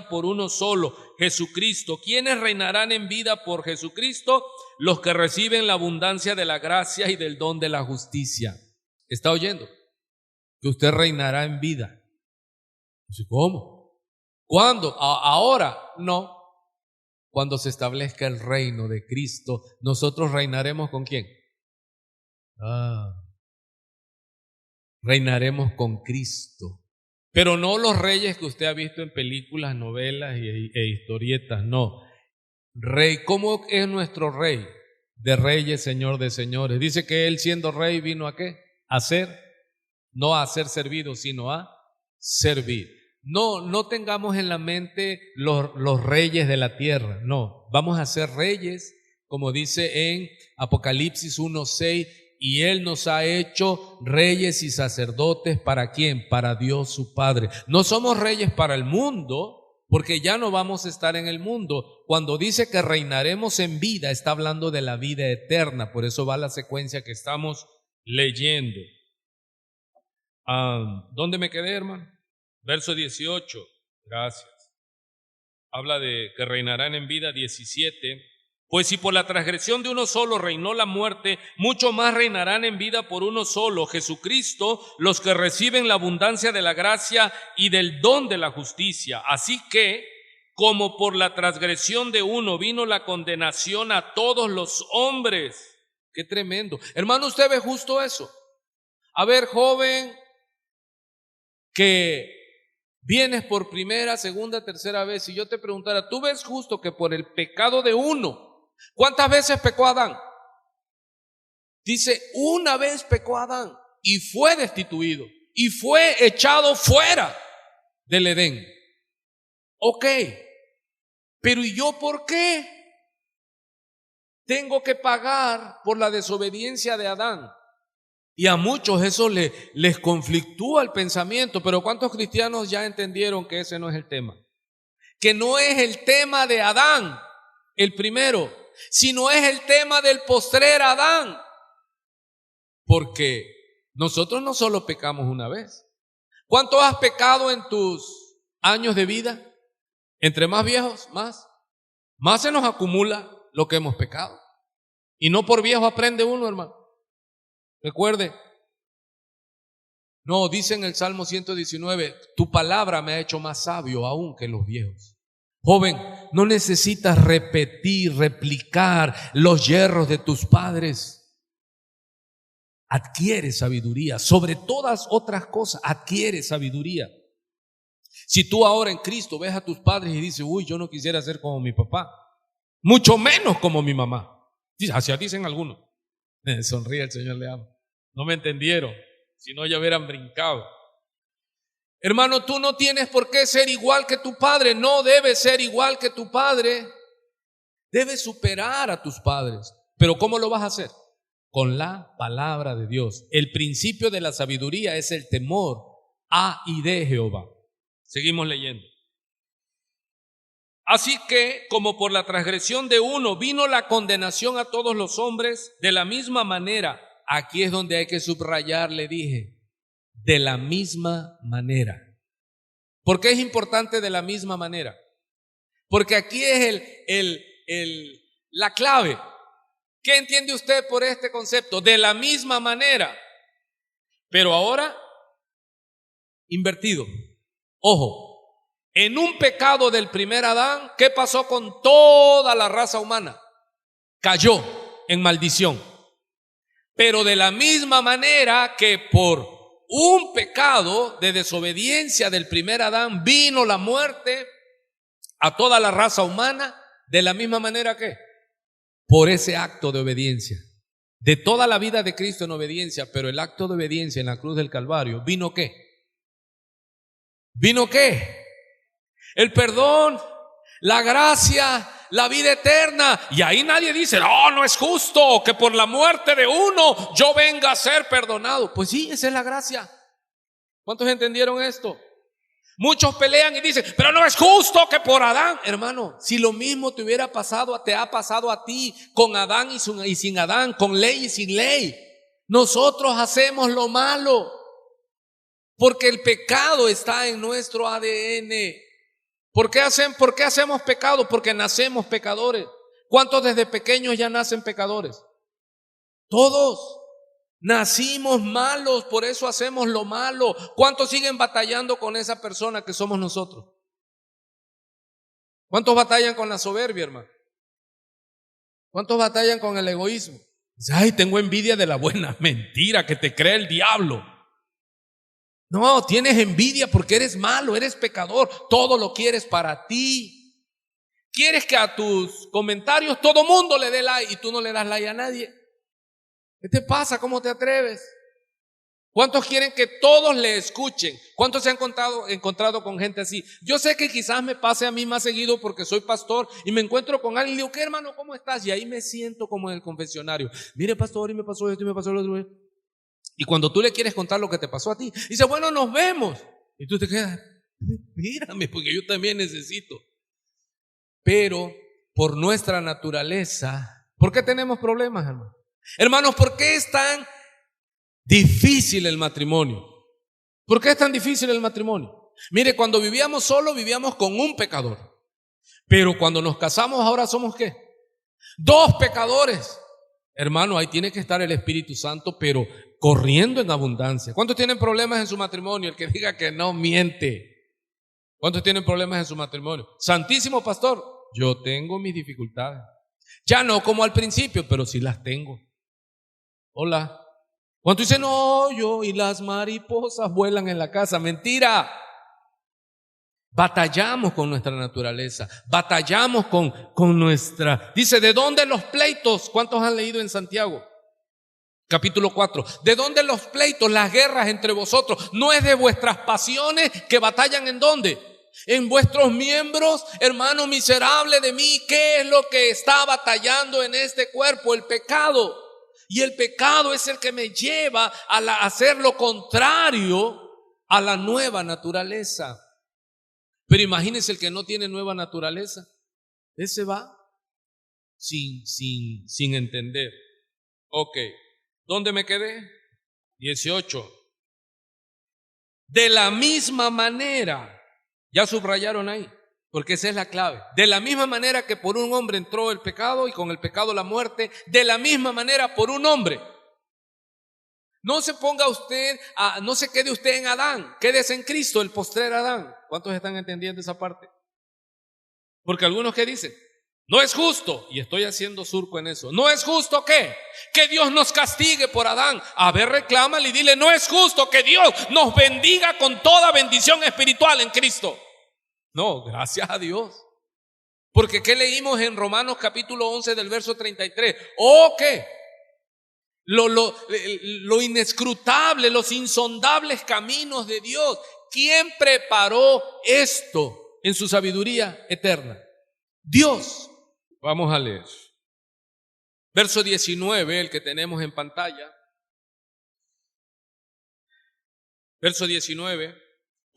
por uno solo, Jesucristo. ¿Quiénes reinarán en vida por Jesucristo? Los que reciben la abundancia de la gracia y del don de la justicia. ¿Está oyendo? Que usted reinará en vida. ¿Cómo? ¿Cuándo? ¿Ahora? No. Cuando se establezca el reino de Cristo, nosotros reinaremos ¿con quién? Reinaremos con Cristo. Pero no los reyes que usted ha visto en películas, novelas e historietas, no. Rey, ¿cómo es nuestro rey? De reyes, señor de señores. Dice que él siendo rey vino ¿a qué? A ser, no a ser servido, sino a servir. No tengamos en la mente los reyes de la tierra, no. Vamos a ser reyes, como dice en Apocalipsis 1:6, y Él nos ha hecho reyes y sacerdotes, ¿para quién? Para Dios su Padre. No somos reyes para el mundo, porque ya no vamos a estar en el mundo. Cuando dice que reinaremos en vida, está hablando de la vida eterna. Por eso va la secuencia que estamos leyendo. ¿Dónde me quedé, hermano? Verso 18, gracias. Habla de que reinarán en vida. 17. Pues si por la transgresión de uno solo reinó la muerte, mucho más reinarán en vida por uno solo, Jesucristo, los que reciben la abundancia de la gracia y del don de la justicia. Así que como por la transgresión de uno vino la condenación a todos los hombres. Qué tremendo. Hermano, ¿usted ve justo eso? A ver, joven, que vienes por primera, segunda, tercera vez, y yo te preguntara, ¿tú ves justo que por el pecado de uno, cuántas veces pecó Adán? Dice, una vez pecó Adán y fue destituido y fue echado fuera del Edén. Ok, pero ¿y yo por qué tengo que pagar por la desobediencia de Adán? Y a muchos eso les conflictúa el pensamiento, pero ¿cuántos cristianos ya entendieron que ese no es el tema? Que no es el tema de Adán, el primero, sino es el tema del postrer Adán. Porque nosotros no solo pecamos una vez. ¿Cuánto has pecado en tus años de vida? Entre más viejos, más se nos acumula lo que hemos pecado. Y no por viejo aprende uno, hermano. Recuerde, no, dice en el Salmo 119, tu palabra me ha hecho más sabio aún que los viejos. Joven, no necesitas repetir, replicar los yerros de tus padres. Adquiere sabiduría, sobre todas otras cosas, adquiere sabiduría. Si tú ahora en Cristo ves a tus padres y dices, uy, yo no quisiera ser como mi papá, mucho menos como mi mamá. Así dicen algunos. Sonríe, el Señor le ama. No me entendieron, si no ya hubieran brincado. Hermano, tú no tienes por qué ser igual que tu padre, no debes ser igual que tu padre. Debes superar a tus padres. Pero ¿cómo lo vas a hacer? Con la palabra de Dios. El principio de la sabiduría es el temor a y de Jehová. Seguimos leyendo. Así que, como por la transgresión de uno vino la condenación a todos los hombres, de la misma manera, aquí es donde hay que subrayar, le dije, de la misma manera. ¿Por qué es importante de la misma manera? Porque aquí es la clave. ¿Qué entiende usted por este concepto? De la misma manera, pero ahora invertido. Ojo, en un pecado del primer Adán, ¿qué pasó con toda la raza humana? Cayó en maldición. Pero de la misma manera que por un pecado de desobediencia del primer Adán vino la muerte a toda la raza humana, de la misma manera que por ese acto de obediencia, de toda la vida de Cristo en obediencia, pero el acto de obediencia en la cruz del Calvario, ¿vino qué? ¿Vino qué? El perdón, la gracia, la vida eterna. Y ahí nadie dice, no es justo que por la muerte de uno yo venga a ser perdonado. Pues sí, esa es la gracia. ¿Cuántos entendieron esto? Muchos pelean y dicen, pero no es justo que por Adán. Hermano, si lo mismo te hubiera pasado, te ha pasado a ti, con Adán y sin Adán, con ley y sin ley. Nosotros hacemos lo malo porque el pecado está en nuestro ADN. ¿Por qué hacemos pecado? Porque nacemos pecadores. ¿Cuántos desde pequeños ya nacen pecadores? Todos. Nacimos malos, por eso hacemos lo malo. ¿Cuántos siguen batallando con esa persona que somos nosotros? ¿Cuántos batallan con la soberbia, hermano? ¿Cuántos batallan con el egoísmo? Ay, tengo envidia de la buena. Mentira, que te cree el diablo. No, tienes envidia porque eres malo, eres pecador. Todo lo quieres para ti. Quieres que a tus comentarios todo mundo le dé like y tú no le das like a nadie. ¿Qué te pasa? ¿Cómo te atreves? ¿Cuántos quieren que todos le escuchen? ¿Cuántos se han encontrado con gente así? Yo sé que quizás me pase a mí más seguido porque soy pastor y me encuentro con alguien y digo, ¿qué hermano? ¿Cómo estás? Y ahí me siento como en el confesionario. Mire, pastor, y me pasó esto y me pasó lo otro. Y cuando tú le quieres contar lo que te pasó a ti, dice, bueno, nos vemos. Y tú te quedas, mírame, porque yo también necesito. Pero por nuestra naturaleza, ¿por qué tenemos problemas, hermano? Hermanos, ¿por qué es tan difícil el matrimonio? ¿Por qué es tan difícil el matrimonio? Mire, cuando vivíamos solos, vivíamos con un pecador. Pero cuando nos casamos, ahora somos ¿qué? 2 pecadores. Hermano, ahí tiene que estar el Espíritu Santo, pero corriendo en abundancia. ¿Cuántos tienen problemas en su matrimonio? El que diga que no miente. ¿Cuántos tienen problemas en su matrimonio? Santísimo pastor, yo tengo mis dificultades. Ya no como al principio, pero sí las tengo. Hola. ¿Cuántos dicen, no, yo y las mariposas vuelan en la casa? Mentira. Batallamos con nuestra naturaleza, batallamos con nuestra... Dice, ¿de dónde los pleitos? ¿Cuántos han leído en Santiago? Capítulo 4. ¿De dónde los pleitos, las guerras entre vosotros? ¿No es de vuestras pasiones que batallan en dónde? En vuestros miembros, hermano miserable de mí. ¿Qué es lo que está batallando en este cuerpo? El pecado. Y el pecado es el que me lleva a hacer lo contrario a la nueva naturaleza. Pero imagínense el que no tiene nueva naturaleza. Ese va sin entender. Ok, ¿dónde me quedé? 18. De la misma manera, ya subrayaron ahí, porque esa es la clave. De la misma manera que por un hombre entró el pecado y con el pecado la muerte, de la misma manera por un hombre. No se ponga usted, no se quede usted en Adán, quédese en Cristo, el postrer Adán. ¿Cuántos están entendiendo esa parte? Porque algunos que dicen, no es justo, y estoy haciendo surco en eso, no es justo ¿qué? Que Dios nos castigue por Adán. A ver, reclámale y dile, no es justo que Dios nos bendiga con toda bendición espiritual en Cristo. No, gracias a Dios. Porque ¿qué leímos en Romanos capítulo 11 del verso 33? ¿O qué? Lo inescrutable, los insondables caminos de Dios. ¿Quién preparó esto en su sabiduría eterna? Dios. Vamos a leer. Verso 19, el que tenemos en pantalla. Verso 19.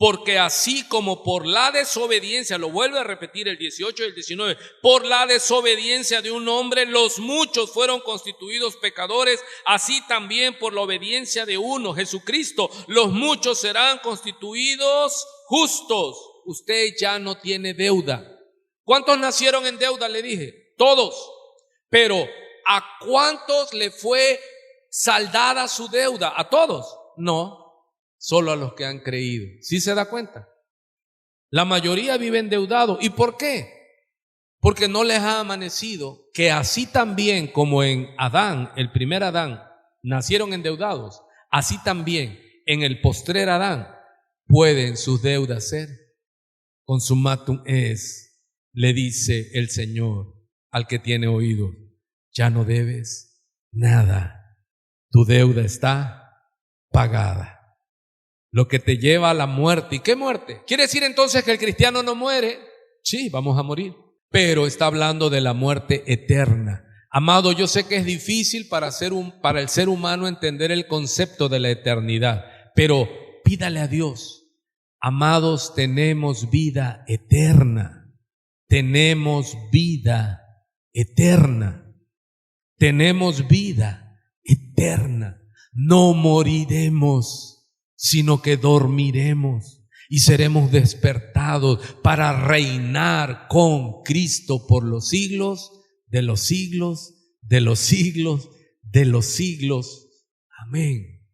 Porque así como por la desobediencia, lo vuelve a repetir el 18 y el 19, por la desobediencia de un hombre los muchos fueron constituidos pecadores, así también por la obediencia de uno, Jesucristo, los muchos serán constituidos justos. Usted ya no tiene deuda. ¿Cuántos nacieron en deuda? Le dije, todos. Pero ¿a cuántos le fue saldada su deuda? ¿A todos? No. Solo a los que han creído. ¿Sí se da cuenta? La mayoría vive endeudado. ¿Y por qué? Porque no les ha amanecido que así también como en Adán, el primer Adán, nacieron endeudados, así también en el postrer Adán pueden sus deudas ser consumatum es, le dice el Señor al que tiene oído, ya no debes nada, tu deuda está pagada. Lo que te lleva a la muerte. ¿Y qué muerte? ¿Quiere decir entonces que el cristiano no muere? Sí, vamos a morir. Pero está hablando de la muerte eterna. Amado, yo sé que es difícil para el ser humano entender el concepto de la eternidad, pero pídale a Dios. Amados, tenemos vida eterna. Tenemos vida eterna. Tenemos vida eterna. No moriremos, sino que dormiremos y seremos despertados para reinar con Cristo por los siglos de los siglos, de los siglos, de los siglos. Amén.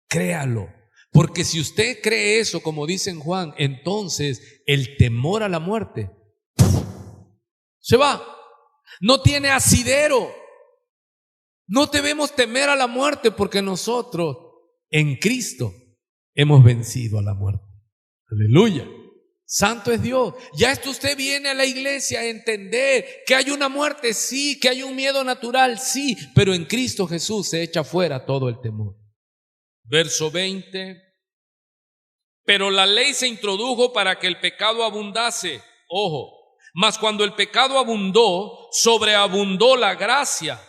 Créalo, porque si usted cree eso, como dice en Juan, entonces el temor a la muerte se va. No tiene asidero. No debemos temer a la muerte porque nosotros en Cristo hemos vencido a la muerte. Aleluya. Santo es Dios. Ya esto usted viene a la iglesia a entender que hay una muerte, sí, que hay un miedo natural, sí, pero en Cristo Jesús se echa fuera todo el temor. Verso 20. Pero la ley se introdujo para que el pecado abundase. Ojo, mas cuando el pecado abundó, sobreabundó la gracia,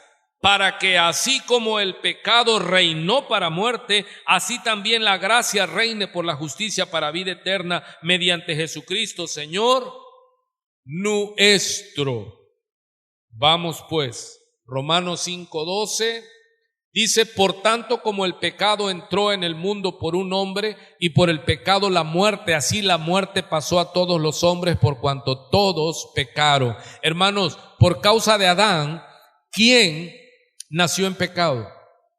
para que así como el pecado reinó para muerte, así también la gracia reine por la justicia para vida eterna mediante Jesucristo, Señor nuestro. Vamos pues, Romanos 5:12 dice, por tanto como el pecado entró en el mundo por un hombre y por el pecado la muerte, así la muerte pasó a todos los hombres por cuanto todos pecaron. Hermanos, por causa de Adán, ¿quién nació en pecado?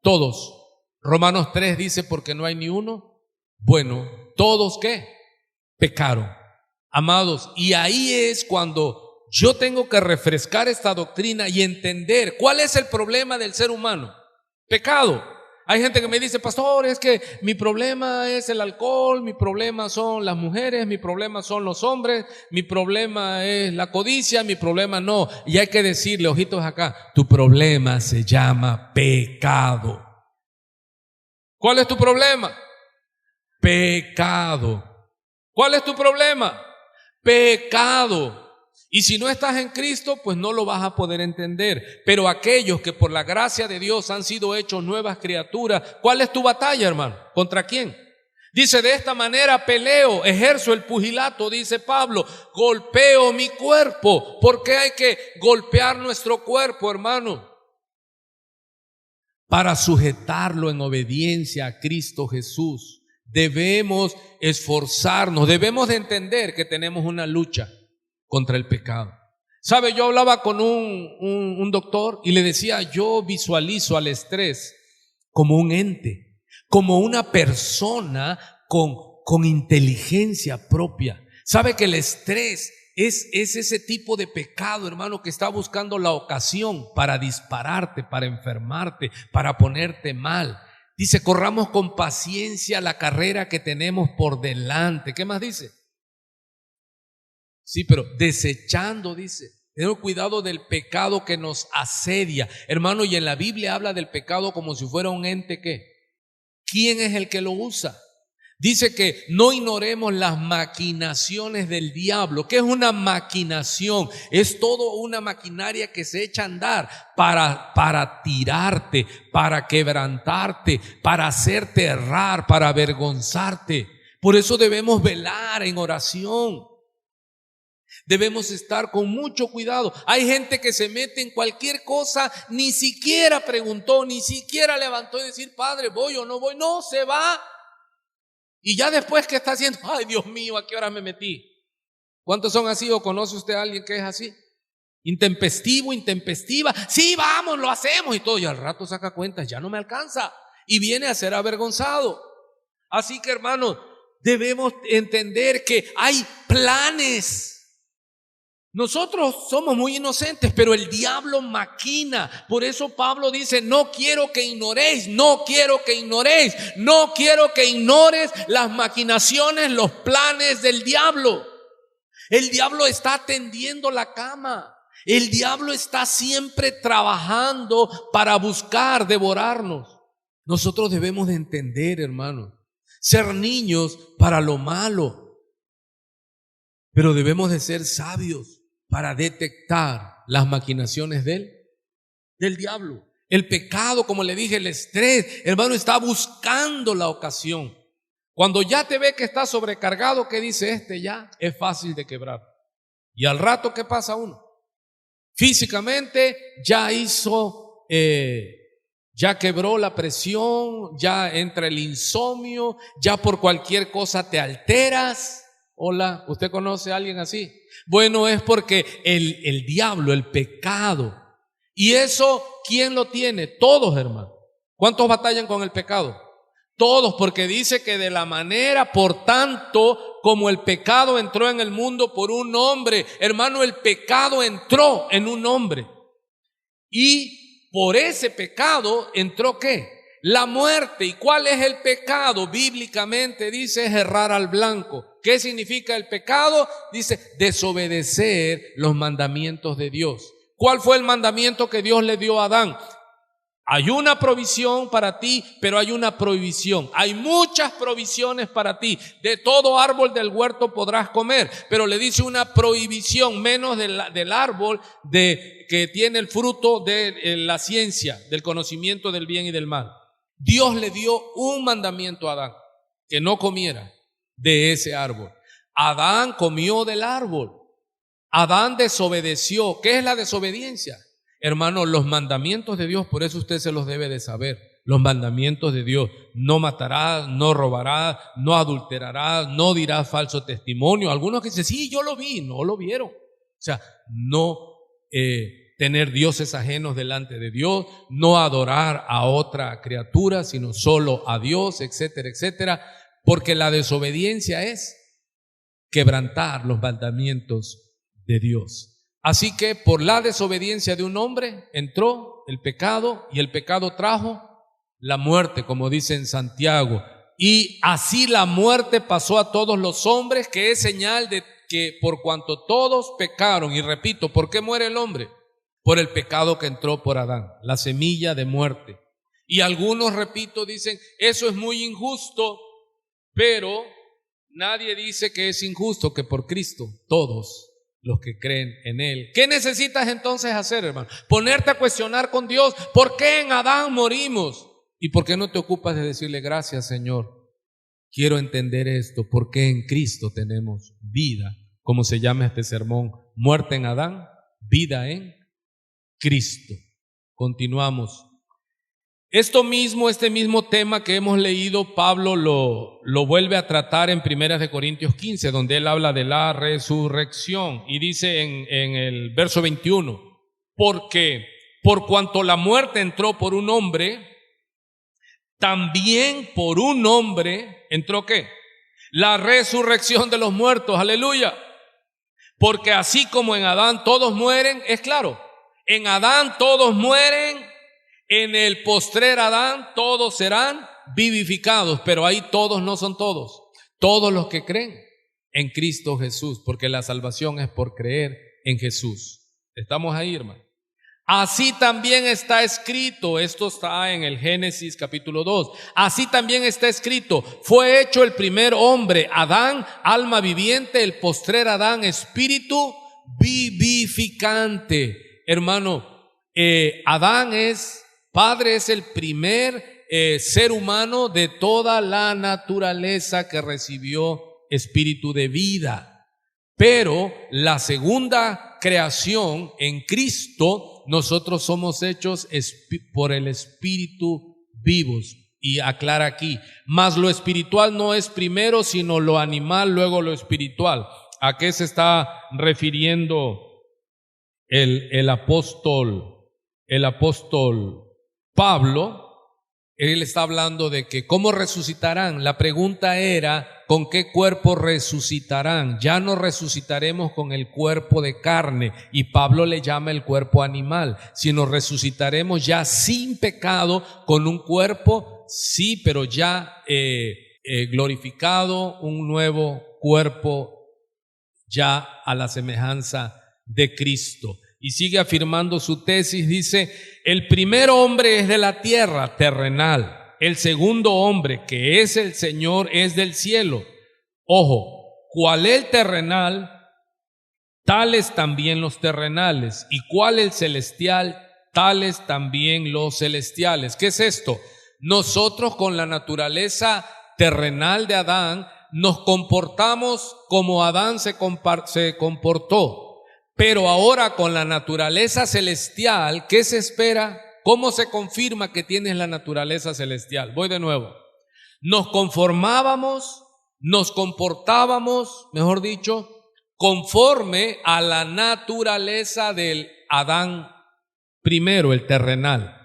Todos. Romanos 3 dice, porque no hay ni uno bueno. ¿Todos qué? pecaron. Amados, y ahí es cuando yo tengo que refrescar esta doctrina y entender cuál es el problema del ser humano. Pecado. Hay gente que me dice, pastor, es que mi problema es el alcohol, mi problema son las mujeres, mi problema son los hombres, mi problema es la codicia, mi problema no. Y hay que decirle, ojitos acá, tu problema se llama pecado. ¿Cuál es tu problema? Pecado. ¿Cuál es tu problema? Pecado. Y si no estás en Cristo, pues no lo vas a poder entender. Pero aquellos que por la gracia de Dios han sido hechos nuevas criaturas, ¿cuál es tu batalla, hermano? ¿Contra quién? Dice, de esta manera peleo, ejerzo el pugilato, dice Pablo, golpeo mi cuerpo. ¿Por qué hay que golpear nuestro cuerpo, hermano? Para sujetarlo en obediencia a Cristo Jesús. Debemos esforzarnos, debemos de entender que tenemos una lucha contra el pecado. ¿Sabe? Yo hablaba con un doctor y le decía, yo visualizo al estrés como un ente, como una persona con inteligencia propia. ¿Sabe que el estrés es ese tipo de pecado, hermano, que está buscando la ocasión para dispararte, para enfermarte, para ponerte mal? Dice, corramos con paciencia la carrera que tenemos por delante. ¿Qué más dice? Sí, pero desechando, dice, tenemos cuidado del pecado que nos asedia. Hermano, y en la Biblia habla del pecado como si fuera un ente que, ¿quién es el que lo usa? Dice que no ignoremos las maquinaciones del diablo. ¿Qué es una maquinación? Es todo una maquinaria que se echa a andar para tirarte, para quebrantarte, para hacerte errar, para avergonzarte. Por eso debemos velar en oración. Debemos estar con mucho cuidado. Hay gente que se mete en cualquier cosa, ni siquiera preguntó, ni siquiera levantó y decir, Padre, ¿voy o no voy? No, se va. Y ya después, ¿qué está haciendo? Ay, Dios mío, ¿a qué hora me metí? ¿Cuántos son así o conoce usted a alguien que es así? Intempestivo, intempestiva. Sí, vamos, lo hacemos y todo. Y al rato saca cuentas, ya no me alcanza. Y viene a ser avergonzado. Así que, hermano, debemos entender que hay planes. Nosotros somos muy inocentes, pero el diablo maquina. Por eso Pablo dice, no quiero que ignoréis, no quiero que ignoréis, no quiero que ignores las maquinaciones, los planes del diablo. El diablo está tendiendo la cama. El diablo está siempre trabajando para buscar devorarnos. Nosotros debemos de entender, hermano, ser niños para lo malo, pero debemos de ser sabios para detectar las maquinaciones del diablo. El pecado, como le dije, el estrés, hermano, está buscando la ocasión. Cuando ya te ve que está sobrecargado, ¿qué dice ya? Es fácil de quebrar. Y al rato, ¿qué pasa uno? Físicamente ya hizo, ya quebró la presión, ya entra el insomnio, ya por cualquier cosa te alteras. Hola, ¿usted conoce a alguien así? Bueno, es porque el diablo, el pecado, y eso, ¿quién lo tiene? Todos, hermano. ¿Cuántos batallan con el pecado? Todos, porque dice que de la manera, por tanto, como el pecado entró en el mundo por un hombre, hermano, el pecado entró en un hombre. Y por ese pecado entró ¿qué? La muerte. ¿Y cuál es el pecado? Bíblicamente dice, es errar al blanco. ¿Qué significa el pecado? Dice, desobedecer los mandamientos de Dios. ¿Cuál fue el mandamiento que Dios le dio a Adán? Hay una provisión para ti, pero hay una prohibición. Hay muchas provisiones para ti. De todo árbol del huerto podrás comer, pero le dice una prohibición, menos del árbol que tiene el fruto de la ciencia, del conocimiento del bien y del mal. Dios le dio un mandamiento a Adán, que no comiera de ese árbol. Adán comió del árbol. Adán desobedeció. ¿Qué es la desobediencia? Hermano, los mandamientos de Dios, por eso usted se los debe de saber. Los mandamientos de Dios: no matarás, no robarás, no adulterarás, no dirás falso testimonio. Algunos que dicen, sí, yo lo vi, no lo vieron. O sea, no tener dioses ajenos delante de Dios, no adorar a otra criatura, sino solo a Dios, etcétera, etcétera. Porque la desobediencia es quebrantar los mandamientos de Dios. Así que por la desobediencia de un hombre entró el pecado, y el pecado trajo la muerte, como dice en Santiago. Y así la muerte pasó a todos los hombres, que es señal de que por cuanto todos pecaron, y repito, ¿por qué muere el hombre? Por el pecado que entró por Adán, la semilla de muerte. Y algunos, repito, dicen, eso es muy injusto, pero nadie dice que es injusto, que por Cristo todos los que creen en Él. ¿Qué necesitas entonces hacer, hermano? Ponerte a cuestionar con Dios, ¿por qué en Adán morimos? ¿Y por qué no te ocupas de decirle, gracias, Señor? Quiero entender esto, ¿por qué en Cristo tenemos vida? Como se llama este sermón, muerte en Adán, vida en Cristo. Continuamos. Este mismo tema que hemos leído, Pablo lo vuelve a tratar en 1 Corintios 15, donde él habla de la resurrección, y dice en el verso 21, porque por cuanto la muerte entró por un hombre, también por un hombre entró ¿qué? La resurrección de los muertos, aleluya. Porque así como en Adán todos mueren, es claro, en Adán todos mueren, en el postrer Adán todos serán vivificados, pero ahí todos no son todos, todos los que creen en Cristo Jesús, porque la salvación es por creer en Jesús. ¿Estamos ahí, hermano? Así también está escrito, esto está en el Génesis capítulo 2, así también está escrito, fue hecho el primer hombre, Adán, alma viviente, el postrer Adán, espíritu vivificante. Hermano, Adán Padre es el primer ser humano de toda la naturaleza que recibió espíritu de vida. Pero la segunda creación en Cristo, nosotros somos hechos por el Espíritu vivos. Y aclara aquí, mas lo espiritual no es primero, sino lo animal, luego lo espiritual. ¿A qué se está refiriendo el apóstol Pablo? Él está hablando de que ¿cómo resucitarán? La pregunta era, ¿con qué cuerpo resucitarán? Ya no resucitaremos con el cuerpo de carne, y Pablo le llama el cuerpo animal, sino resucitaremos ya sin pecado, con un cuerpo, sí, pero ya glorificado, un nuevo cuerpo ya a la semejanza de Cristo. Y sigue afirmando su tesis, dice, el primer hombre es de la tierra, terrenal. El segundo hombre, que es el Señor, es del cielo. Ojo, cual el terrenal, tales también los terrenales. Y cual el celestial, tales también los celestiales. ¿Qué es esto? Nosotros con la naturaleza terrenal de Adán nos comportamos como Adán se comportó. Pero ahora con la naturaleza celestial, ¿qué se espera? ¿Cómo se confirma que tienes la naturaleza celestial? Voy de nuevo. Nos conformábamos, nos comportábamos, mejor dicho, conforme a la naturaleza del Adán primero, el terrenal.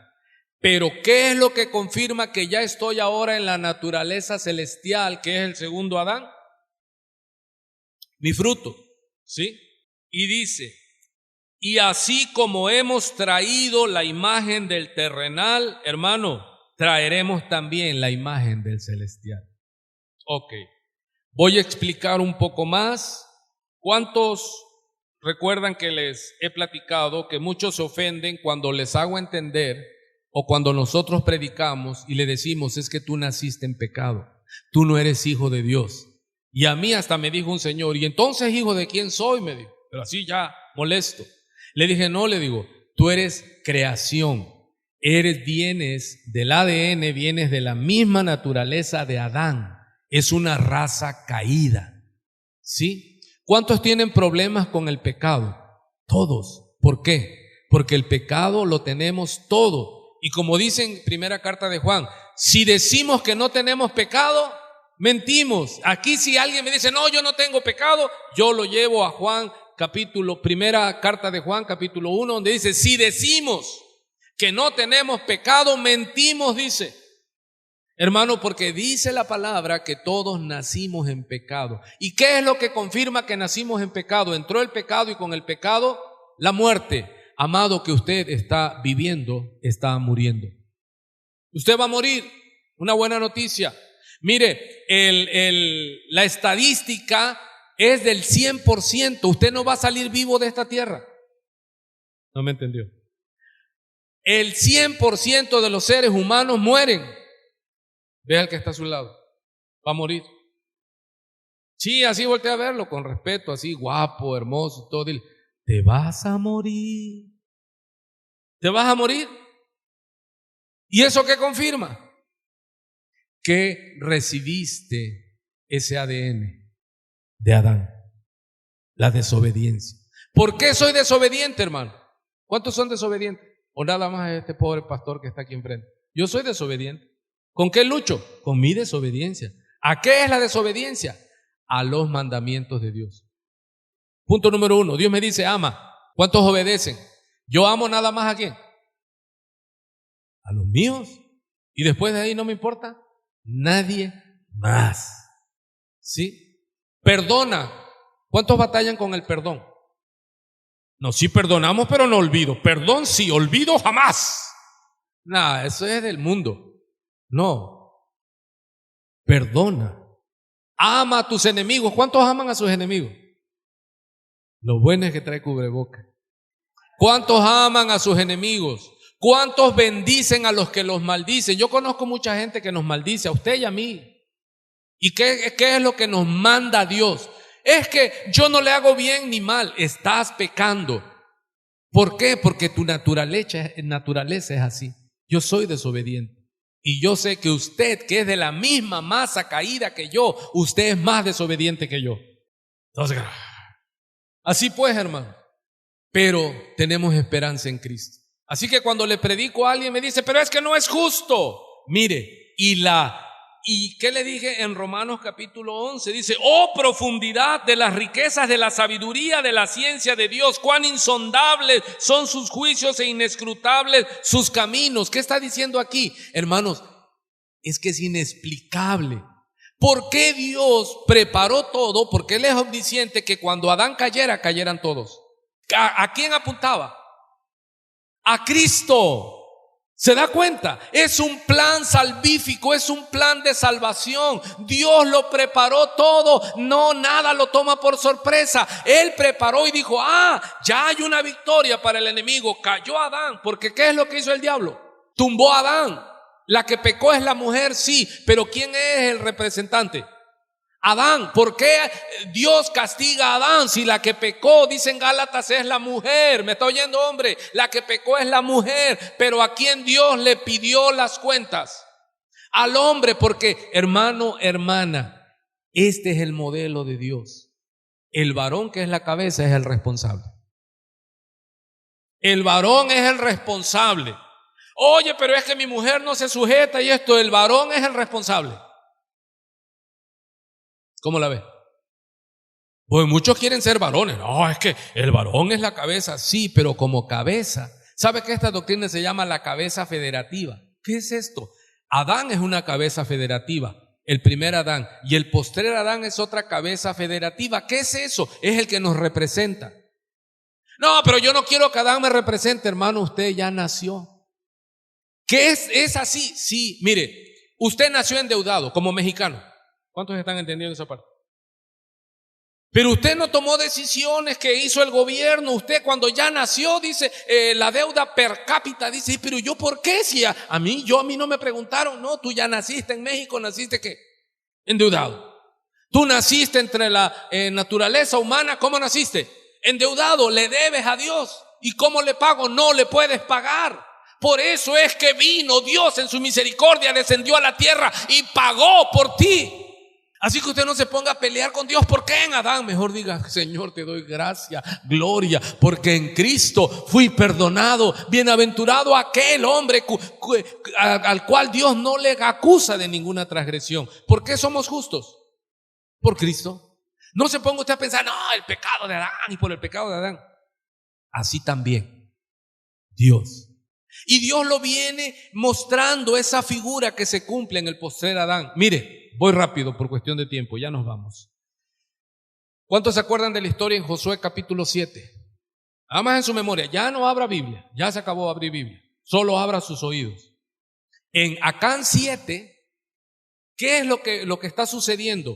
Pero ¿qué es lo que confirma que ya estoy ahora en la naturaleza celestial, que es el segundo Adán? Mi fruto, ¿sí? Y dice, y así como hemos traído la imagen del terrenal, hermano, traeremos también la imagen del celestial. Ok, voy a explicar un poco más. ¿Cuántos recuerdan que les he platicado que muchos se ofenden cuando les hago entender o cuando nosotros predicamos y le decimos, es que tú naciste en pecado, tú no eres hijo de Dios? Y a mí hasta me dijo un señor, ¿y entonces hijo de quién soy? Me dijo. Pero así ya molesto. Le dije, no, le digo, tú eres creación, vienes del ADN, vienes de la misma naturaleza de Adán, es una raza caída, ¿sí? ¿Cuántos tienen problemas con el pecado? Todos. ¿Por qué? Porque el pecado lo tenemos todo. Y como dice en primera carta de Juan, si decimos que no tenemos pecado, mentimos. Aquí si alguien me dice, no, yo no tengo pecado, yo lo llevo a Juan primera carta de Juan, capítulo 1, donde dice, si decimos que no tenemos pecado, mentimos, dice. Hermano, porque dice la palabra que todos nacimos en pecado. ¿Y qué es lo que confirma que nacimos en pecado? Entró el pecado y con el pecado la muerte. Amado, que usted está viviendo, está muriendo. Usted va a morir. Una buena noticia. Mire, la estadística es del 100%. Usted no va a salir vivo de esta tierra. ¿No me entendió? El 100% de los seres humanos mueren. Vea al que está a su lado. Va a morir. Sí, así voltea a verlo con respeto, así guapo, hermoso, todo. Dile, te vas a morir. Te vas a morir. ¿Y eso qué confirma? Que recibiste ese ADN de Adán, la desobediencia. ¿Por qué soy desobediente, hermano? ¿Cuántos son desobedientes? O nada más este pobre pastor que está aquí enfrente. Yo soy desobediente. ¿Con qué lucho? Con mi desobediencia. ¿A qué es la desobediencia? A los mandamientos de Dios. Punto número 1. Dios me dice, ama. ¿Cuántos obedecen? Yo amo nada más ¿a quién? A los míos. Y después de ahí no me importa nadie más. ¿Sí? Perdona. ¿Cuántos batallan con el perdón? No, sí perdonamos, pero no olvido. Perdón sí, olvido jamás. Nada, eso es del mundo. No. Perdona. Ama a tus enemigos. ¿Cuántos aman a sus enemigos? Lo bueno es que trae cubreboca. ¿Cuántos aman a sus enemigos? ¿Cuántos bendicen a los que los maldicen? Yo conozco mucha gente que nos maldice, a usted y a mí. ¿Y qué es lo que nos manda Dios? Es que yo no le hago bien ni mal, estás pecando. ¿Por qué? Porque tu naturaleza es así. Yo soy desobediente. Y yo sé que usted, que es de la misma masa caída que yo, usted es más desobediente que yo. Entonces, así pues, hermano. Pero tenemos esperanza en Cristo. Así que cuando le predico a alguien me dice, pero es que no es justo. Mire, ¿y qué le dije en Romanos capítulo 11? Dice, oh profundidad de las riquezas de la sabiduría de la ciencia de Dios, cuán insondables son sus juicios e inescrutables sus caminos. ¿Qué está diciendo aquí? Hermanos, es que es inexplicable. ¿Por qué Dios preparó todo? Porque Él es omnisciente, que cuando Adán cayera, cayeran todos. ¿A quién apuntaba? A Cristo. ¿Se da cuenta? Es un plan salvífico, es un plan de salvación. Dios lo preparó todo, no, nada lo toma por sorpresa. Él preparó y dijo, ya hay una victoria para el enemigo. Cayó Adán, porque ¿qué es lo que hizo el diablo? Tumbó a Adán. La que pecó es la mujer, sí, pero ¿quién es el representante? Adán. ¿Por qué Dios castiga a Adán si la que pecó, dicen Gálatas, es la mujer? ¿Me está oyendo, hombre? La que pecó es la mujer, pero ¿a quién Dios le pidió las cuentas? Al hombre, porque hermano, hermana, este es el modelo de Dios. El varón, que es la cabeza, es el responsable. El varón es el responsable. Oye, pero es que mi mujer no se sujeta y esto, el varón es el responsable. ¿Cómo la ve? Pues muchos quieren ser varones. No, es que el varón es la cabeza. Sí, pero como cabeza. ¿Sabe que esta doctrina se llama la cabeza federativa? ¿Qué es esto? Adán es una cabeza federativa, el primer Adán. Y el postrer Adán es otra cabeza federativa. ¿Qué es eso? Es el que nos representa. No, pero yo no quiero que Adán me represente, hermano. Usted ya nació. ¿Qué es así? Sí, mire, usted nació endeudado como mexicano. ¿Cuántos están entendiendo esa parte? Pero usted no tomó decisiones que hizo el gobierno. Usted cuando ya nació, dice, la deuda per cápita, dice, pero yo ¿por qué? Si a mí no me preguntaron. No, tú ya naciste en México, ¿naciste qué? Endeudado. Tú naciste entre la naturaleza humana, ¿cómo naciste? Endeudado, le debes a Dios. ¿Y cómo le pago? No le puedes pagar. Por eso es que vino Dios en su misericordia, descendió a la tierra y pagó por ti. Así que usted no se ponga a pelear con Dios. ¿Por qué en Adán? Mejor diga, Señor, te doy gracia, gloria, porque en Cristo fui perdonado. Bienaventurado aquel hombre al cual Dios no le acusa de ninguna transgresión. ¿Por qué somos justos? Por Cristo. No se ponga usted a pensar, no, el pecado de Adán y por el pecado de Adán. Así también Dios. Y Dios lo viene mostrando, esa figura que se cumple en el postrer Adán. Mire, voy rápido por cuestión de tiempo, ya nos vamos. ¿Cuántos se acuerdan de la historia en Josué capítulo 7? Además en su memoria, ya no abra Biblia, ya se acabó de abrir Biblia, solo abra sus oídos. En Acán 7, ¿qué es lo que está sucediendo?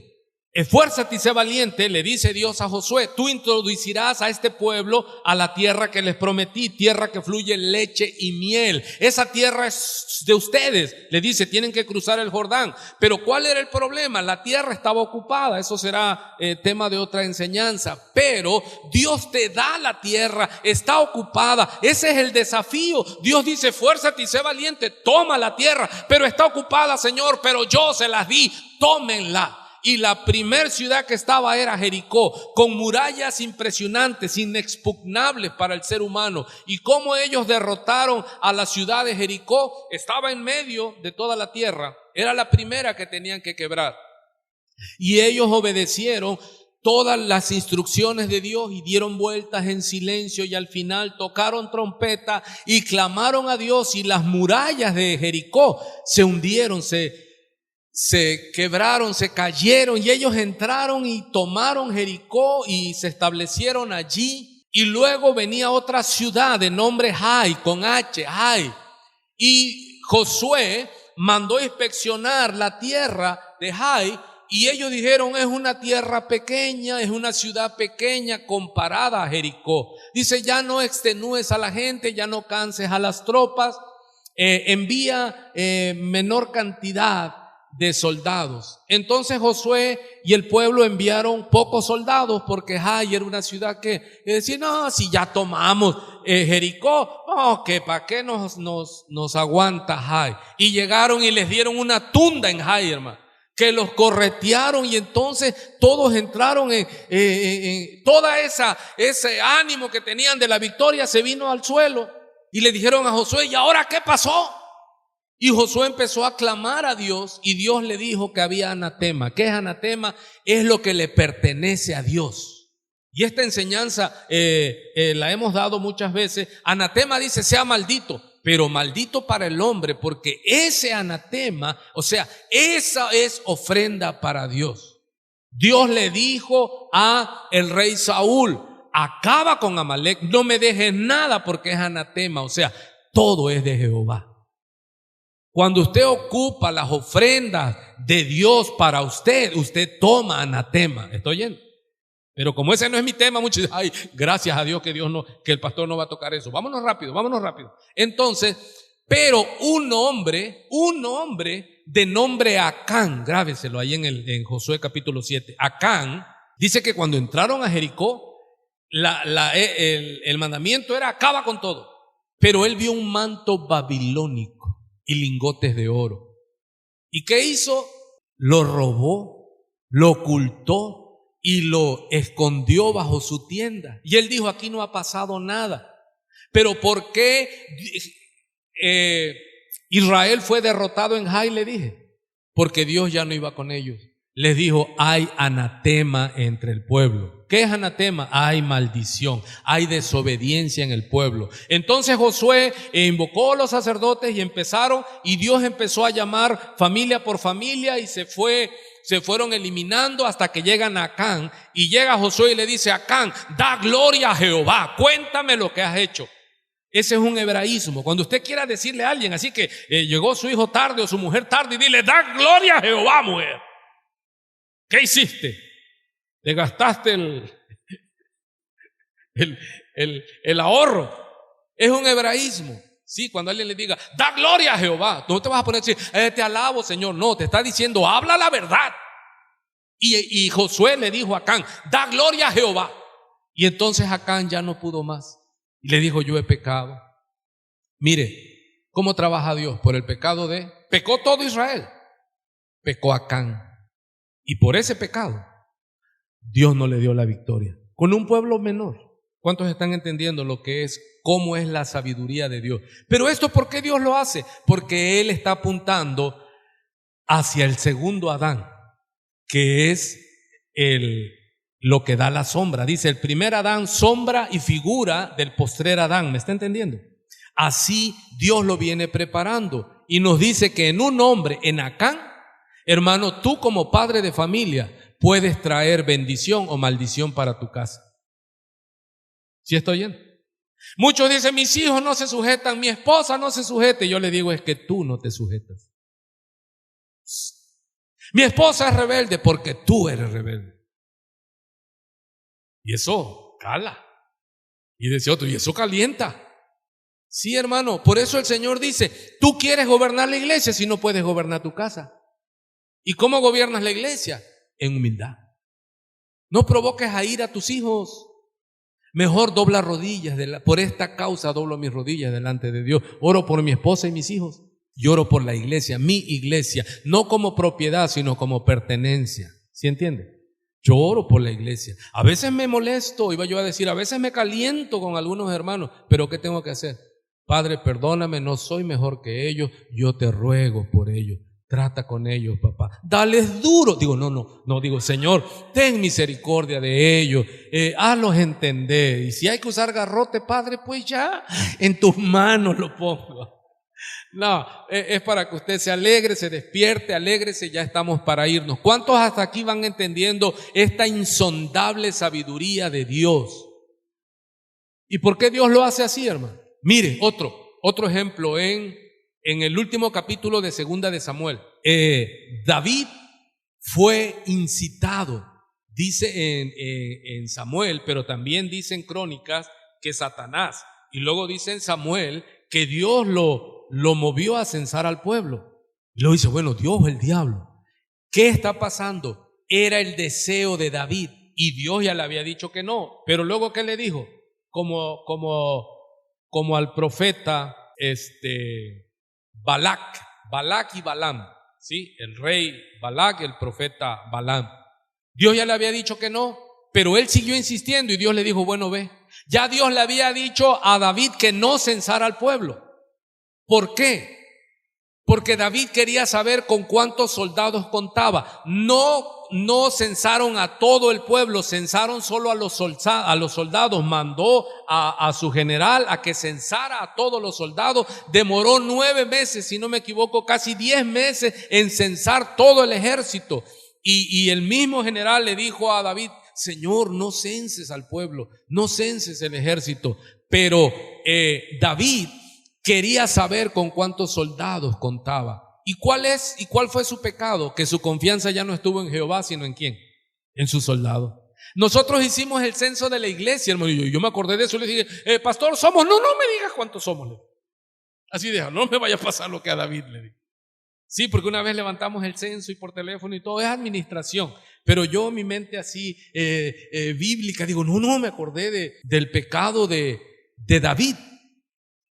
Esfuérzate y sé valiente, le dice Dios a Josué, tú introducirás a este pueblo a la tierra que les prometí, tierra que fluye leche y miel. Esa tierra es de ustedes, le dice, tienen que cruzar el Jordán. Pero ¿cuál era el problema? La tierra estaba ocupada, eso será tema de otra enseñanza. Pero Dios te da la tierra, está ocupada, ese es el desafío. Dios dice, esfuérzate y sé valiente, toma la tierra, pero está ocupada, Señor, pero yo se las di, tómenla. Y la primer ciudad que estaba era Jericó, con murallas impresionantes, inexpugnables para el ser humano. Y cómo ellos derrotaron a la ciudad de Jericó, estaba en medio de toda la tierra, era la primera que tenían que quebrar. Y ellos obedecieron todas las instrucciones de Dios y dieron vueltas en silencio, y al final tocaron trompeta y clamaron a Dios, y las murallas de Jericó se hundieron, se quebraron, se cayeron, y ellos entraron y tomaron Jericó y se establecieron allí. Y luego venía otra ciudad de nombre Jai, con H, Jai. Y Josué mandó inspeccionar la tierra de Jai, y ellos dijeron, es una tierra pequeña, es una ciudad pequeña comparada a Jericó. Dice, ya no extenúes a la gente, ya no canses a las tropas, envía menor cantidad de soldados. Entonces Josué y el pueblo enviaron pocos soldados, porque Jai era una ciudad que decía, no, si ya tomamos Jericó, no, que para qué nos aguanta Jai. Y llegaron y les dieron una tunda en Jai, hermano, que los corretearon, y entonces todos entraron en toda ese ánimo que tenían de la victoria se vino al suelo. Y le dijeron a Josué, ¿y ahora qué pasó? Y Josué empezó a clamar a Dios, y Dios le dijo que había anatema. ¿Qué es anatema? Es lo que le pertenece a Dios. Y esta enseñanza la hemos dado muchas veces. Anatema dice, sea maldito, pero maldito para el hombre, porque ese anatema, o sea, esa es ofrenda para Dios. Dios le dijo a el rey Saúl, acaba con Amalek, no me dejes nada porque es anatema, o sea, todo es de Jehová. Cuando usted ocupa las ofrendas de Dios para usted, usted toma anatema. ¿Estoy oyendo? Pero como ese no es mi tema, muchos dicen, ay, gracias a Dios que el pastor no va a tocar eso. Vámonos rápido. Entonces, pero un hombre de nombre Acán, grábeselo ahí en Josué capítulo 7. Acán dice que cuando entraron a Jericó, el mandamiento era acaba con todo. Pero él vio un manto babilónico y lingotes de oro. ¿Y qué hizo? Lo robó, lo ocultó y lo escondió bajo su tienda. Y él dijo, aquí no ha pasado nada. Pero ¿por qué Israel fue derrotado en Jai? Le dije, porque Dios ya no iba con ellos. Les dijo, hay anatema entre el pueblo. ¿Qué es anatema? Hay maldición, hay desobediencia en el pueblo. Entonces Josué invocó a los sacerdotes y Dios empezó a llamar familia por familia, y se fueron eliminando hasta que llegan a Acán. Y llega Josué y le dice a Acán, da gloria a Jehová, cuéntame lo que has hecho. Ese es un hebraísmo. Cuando usted quiera decirle a alguien así que llegó su hijo tarde o su mujer tarde, y dile, da gloria a Jehová, mujer. ¿Qué hiciste? Le gastaste el ahorro. Es un hebraísmo. Sí, cuando alguien le diga, da gloria a Jehová, tú no te vas a poner a decir, te alabo, Señor. No, te está diciendo, habla la verdad. Y Josué le dijo a Acán, da gloria a Jehová. Y entonces Acán ya no pudo más. Y le dijo, yo he pecado. Mire, ¿cómo trabaja Dios? Por el pecado pecó todo Israel. Pecó Acán. Y por ese pecado, Dios no le dio la victoria. Con un pueblo menor. ¿Cuántos están entendiendo cómo es la sabiduría de Dios? Pero esto, ¿por qué Dios lo hace? Porque Él está apuntando hacia el segundo Adán, que es lo que da la sombra. Dice, el primer Adán, sombra y figura del postrer Adán. ¿Me está entendiendo? Así Dios lo viene preparando y nos dice que en un hombre, en Acán, hermano, tú como padre de familia puedes traer bendición o maldición para tu casa. ¿Sí estoy oyendo? Muchos dicen, mis hijos no se sujetan, mi esposa no se sujeta. Y yo le digo, es que tú no te sujetas. Mi esposa es rebelde porque tú eres rebelde. Y eso cala. Y dice otro, y eso calienta. Sí, hermano, por eso el Señor dice, tú quieres gobernar la iglesia si no puedes gobernar tu casa. ¿Y cómo gobiernas la iglesia? En humildad. No provoques a ir a tus hijos. Mejor dobla rodillas. Por esta causa doblo mis rodillas delante de Dios. Oro por mi esposa y mis hijos. Y oro por la iglesia, mi iglesia. No como propiedad, sino como pertenencia. ¿Sí entiende? Yo oro por la iglesia. A veces me molesto, iba yo a decir, a veces me caliento con algunos hermanos. Pero ¿qué tengo que hacer? Padre, perdóname, no soy mejor que ellos. Yo te ruego por ellos. Trata con ellos, papá. Dales duro. Digo, no, digo, Señor, ten misericordia de ellos. Hazlos entender. Y si hay que usar garrote, Padre, pues ya en tus manos lo pongo. No, es para que usted se alegre, se despierte, alégrese, ya estamos para irnos. ¿Cuántos hasta aquí van entendiendo esta insondable sabiduría de Dios? ¿Y por qué Dios lo hace así, hermano? Mire, otro ejemplo en el último capítulo de Segunda de Samuel. David fue incitado, dice en Samuel, pero también dice en Crónicas que Satanás, y luego dice en Samuel que Dios lo movió a censar al pueblo. Y luego dice, bueno, Dios o el diablo. ¿Qué está pasando? Era el deseo de David y Dios ya le había dicho que no. Pero luego, ¿qué le dijo? Como al profeta Balac y Balaam, ¿sí? El rey Balac y el profeta Balaam. Dios ya le había dicho que no, pero él siguió insistiendo y Dios le dijo, bueno, ve. Ya Dios le había dicho a David que no censara al pueblo. ¿Por qué? Porque David quería saber con cuántos soldados contaba. No censaron a todo el pueblo, censaron solo a los soldados. Mandó a su general a que censara a todos los soldados. Demoró 9 meses, si no me equivoco, casi 10 meses en censar todo el ejército. Y el mismo general le dijo a David, Señor, no censes al pueblo, no censes el ejército. Pero David quería saber con cuántos soldados contaba. ¿Y cuál fue su pecado? Que su confianza ya no estuvo en Jehová, sino ¿en quién? En sus soldados. Nosotros hicimos el censo de la iglesia, hermano, y yo me acordé de eso y le dije, pastor, somos, no me digas cuántos somos. Así deja, no me vaya a pasar lo que a David le dije. Sí, porque una vez levantamos el censo y por teléfono y todo, es administración. Pero yo, mi mente así, bíblica, digo, no, me acordé del pecado de David.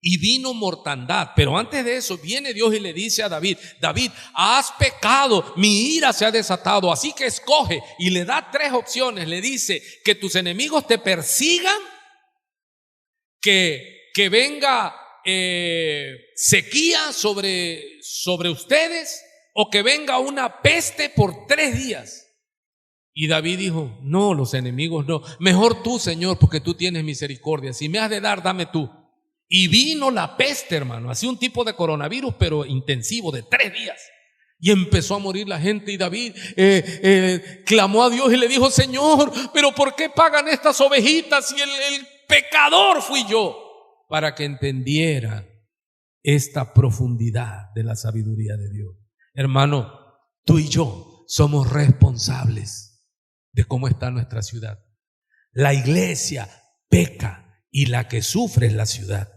Y vino mortandad, pero antes de eso viene Dios y le dice a David, David, has pecado, mi ira se ha desatado, así que escoge, y le da 3 opciones. Le dice que tus enemigos te persigan, que venga sequía sobre ustedes, o que venga una peste por 3 días. Y David dijo, no, los enemigos no, mejor tú, Señor, porque tú tienes misericordia, si me has de dar, dame tú. Y vino la peste, hermano, así un tipo de coronavirus, pero intensivo, de 3 días. Y empezó a morir la gente y David clamó a Dios y le dijo, Señor, pero ¿por qué pagan estas ovejitas si el pecador fui yo? Para que entendiera esta profundidad de la sabiduría de Dios. Hermano, tú y yo somos responsables de cómo está nuestra ciudad. La iglesia peca y la que sufre es la ciudad.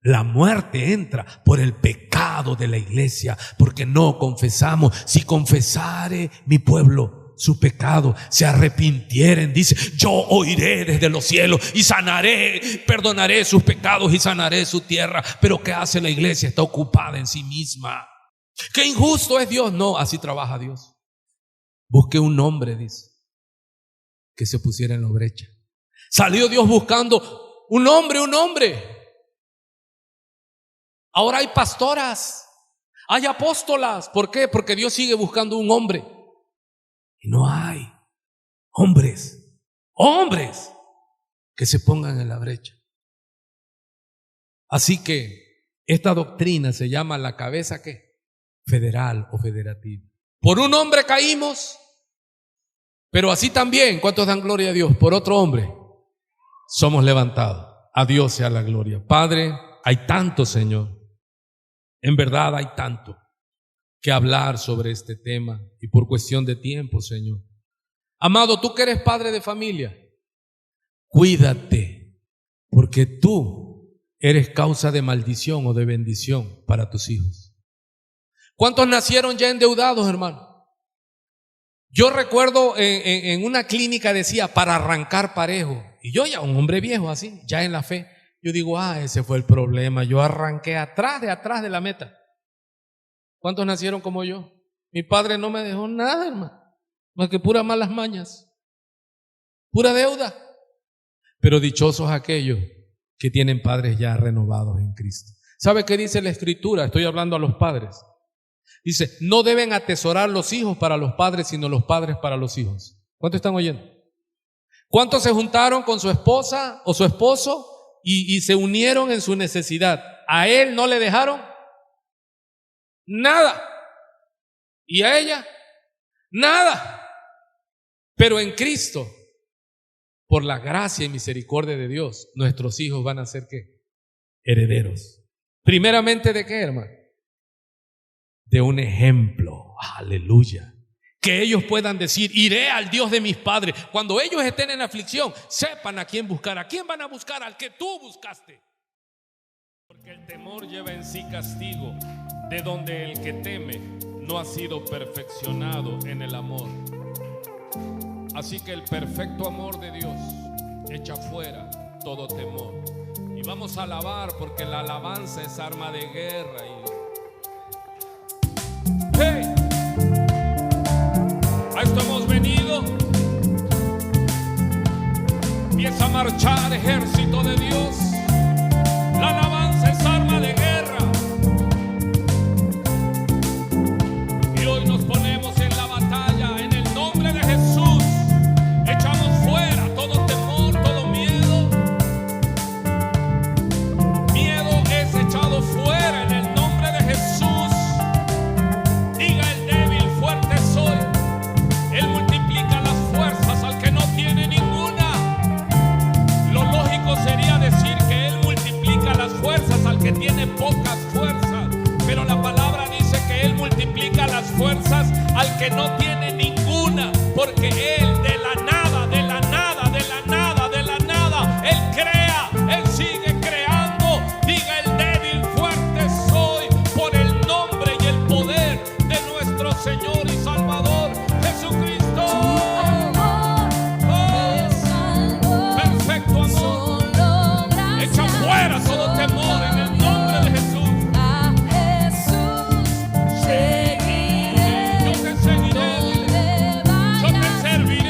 La muerte entra por el pecado de la iglesia, porque no confesamos. Si confesare mi pueblo su pecado, se arrepintieren, dice, yo oiré desde los cielos y sanaré, perdonaré sus pecados y sanaré su tierra. Pero ¿qué hace la iglesia? Está ocupada en sí misma. ¿Qué injusto es Dios? No, así trabaja Dios. Busqué un hombre, dice, que se pusiera en la brecha. Salió Dios buscando un hombre. Ahora hay pastoras, hay apóstolas. ¿Por qué? Porque Dios sigue buscando un hombre. Y no hay hombres que se pongan en la brecha. Así que esta doctrina se llama la cabeza ¿qué? Federal o federativa. Por un hombre caímos, pero así también, ¿cuántos dan gloria a Dios? Por otro hombre somos levantados. A Dios sea la gloria. Padre, hay tanto, Señor. En verdad hay tanto que hablar sobre este tema y por cuestión de tiempo, Señor. Amado, tú que eres padre de familia, cuídate, porque tú eres causa de maldición o de bendición para tus hijos. ¿Cuántos nacieron ya endeudados, hermano? Yo recuerdo en una clínica decía para arrancar parejo, y yo ya un hombre viejo así, ya en la fe, yo digo, ese fue el problema, yo arranqué atrás de la meta. ¿Cuántos nacieron como yo? Mi padre no me dejó nada, hermano, más que puras malas mañas, pura deuda. Pero dichosos aquellos que tienen padres ya renovados en Cristo. ¿Sabe qué dice la Escritura? Estoy hablando a los padres. Dice, no deben atesorar los hijos para los padres, sino los padres para los hijos. ¿Cuántos están oyendo? ¿Cuántos se juntaron con su esposa o su esposo y se unieron en su necesidad? A él no le dejaron nada. Y a ella, nada. Pero en Cristo, por la gracia y misericordia de Dios, nuestros hijos van a ser ¿qué? Herederos. Primeramente, ¿de qué, hermano? De un ejemplo. Aleluya. Que ellos puedan decir, iré al Dios de mis padres. Cuando ellos estén en aflicción, sepan a quién buscar. ¿A quién van a buscar? Al que tú buscaste. Porque el temor lleva en sí castigo, de donde el que teme no ha sido perfeccionado en el amor. Así que el perfecto amor de Dios echa fuera todo temor. Y vamos a alabar, porque la alabanza es arma de guerra. ¡Hey! A esto hemos venido. Empieza a marchar, ejército de Dios. La alabanza es arma de guerra. Y hoy nos ponemos en la batalla en el nombre de Jesús. Echamos fuera todo temor, todo miedo. Miedo es echado fuera en el nombre de Jesús. Diga el débil, fuerte soy. Él multiplica las fuerzas al que no tiene ninguna. Lo lógico sería decir que Él multiplica las fuerzas al que tiene pocas fuerzas. Pero la palabra dice que Él multiplica las fuerzas al que no tiene ninguna. Porque Él de la nada, de la nada, de la nada, de la nada, Él crea, Él sigue creando. Diga el débil, fuerte soy, por el nombre y el poder de nuestro Señor y Salvador Jesucristo. Perfecto amor. Echa fuera todo temor en el nombre de Jesús. Yo te seguiré, yo te serviré.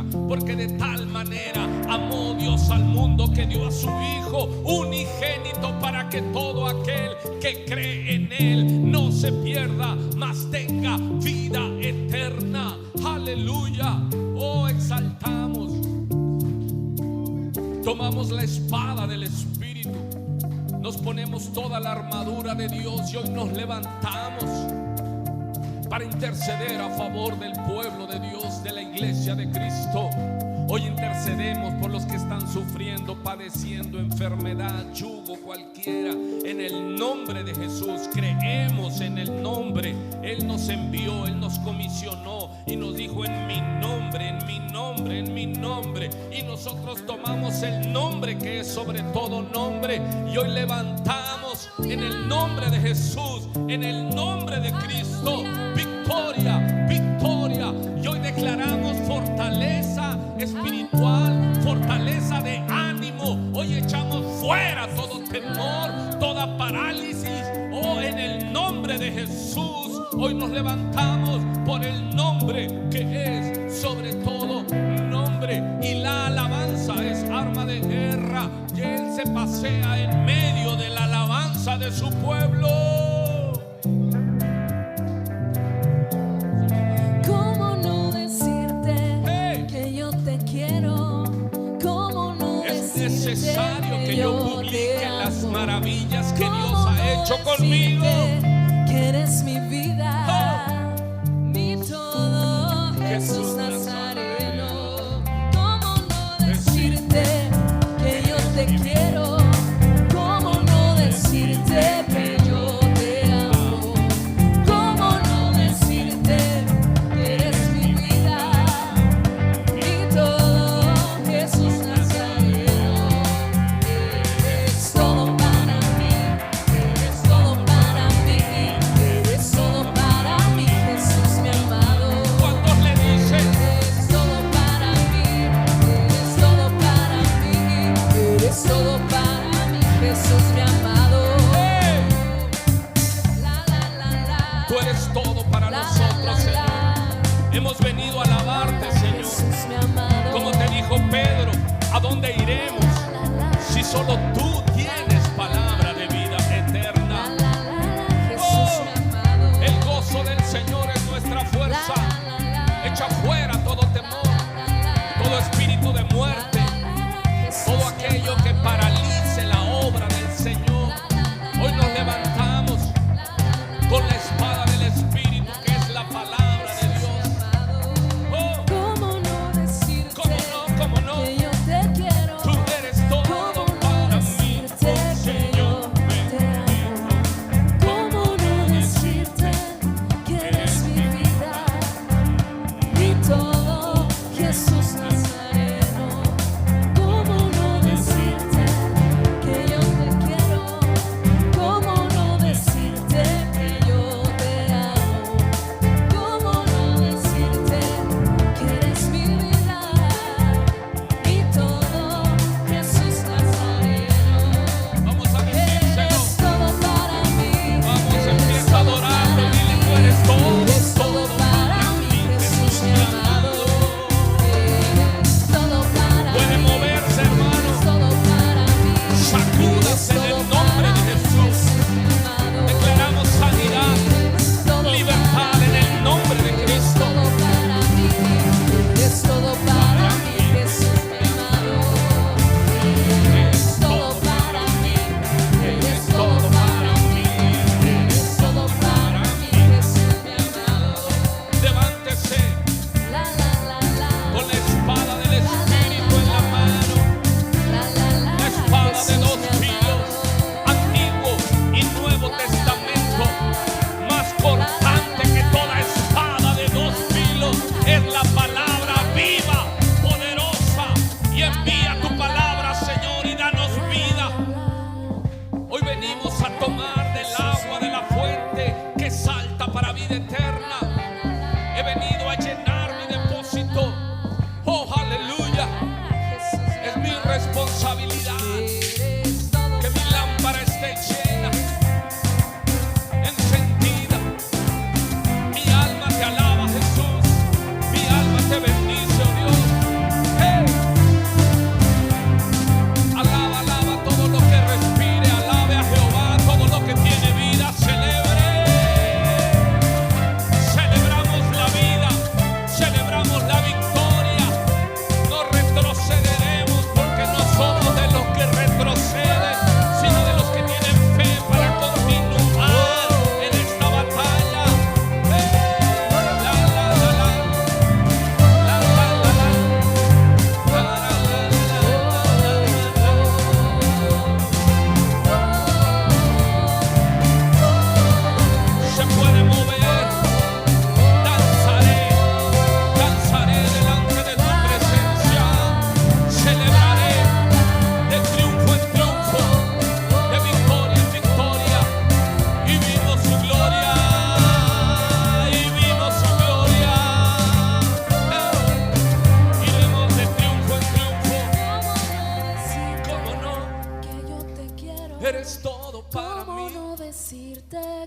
aleluya, porque de tal manera amó Dios al mundo que dio a su Hijo unigénito para que todo aquel que cree en Él no se pierda, mas tenga vida eterna. Aleluya. Oh, exaltamos. Tomamos la espada del Espíritu, nos ponemos toda la armadura de Dios y hoy nos levantamos para interceder a favor del pueblo de Dios, de la iglesia de Cristo. Hoy intercedemos por los que están sufriendo, padeciendo enfermedad, yugo cualquiera. En el nombre de Jesús, creemos en el nombre. Él nos envió, Él nos comisionó y nos dijo: en mi nombre, en mi nombre, en mi nombre. Y nosotros tomamos el nombre que es sobre todo nombre y hoy levantamos en el nombre de Jesús, en el nombre de Cristo, victoria, victoria. Y hoy declaramos fortaleza espiritual, fortaleza de ánimo. Hoy echamos fuera todo temor, toda parálisis. Oh, en el nombre de Jesús, hoy nos levantamos por el nombre que es sobre todo nombre. Y la alabanza es arma de guerra, y Él se pasea en medio de la alabanza de su pueblo. Es necesario que yo publique las maravillas que Dios ha hecho conmigo. Que eres mi vida, mi todo, Jesús Nazareno. ¿Cómo no decirte que yo te quiero? ¿Cómo no decirte que yo te amo? ¿Cómo no decirte que eres mi vida, mi todo, Jesús Nazareno? Hemos venido a alabarte, Señor. Como te dijo Pedro, ¿a dónde iremos si solo tú tienes palabra de vida eterna? Oh, el gozo del Señor es nuestra fuerza. Echa fuera todo temor, todo espíritu de muerte, todo aquello que paralice la obra del Señor. Hoy nos levantamos con la espada del Espíritu, que es la palabra.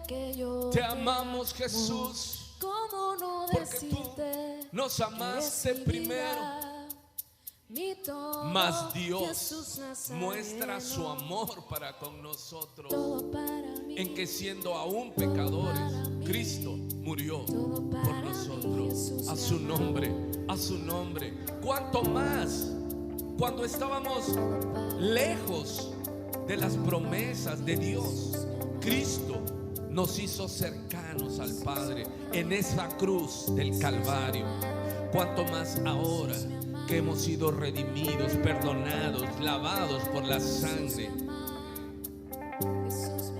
que yo Te amamos, Jesús, ¿Cómo no porque tú decirte nos que amaste eres mi primero. vida, mi todo, Mas Dios Jesús Nazareno, muestra su amor para con nosotros, todo para mí, en que siendo aún pecadores, Cristo murió todo para por mí, nosotros. Jesús A me su amó. nombre, a su nombre. Cuanto más cuando estábamos lejos de las promesas de Dios, Cristo nos hizo cercanos al Padre en esa cruz del Calvario. Cuanto más ahora que hemos sido redimidos, perdonados, lavados por la sangre,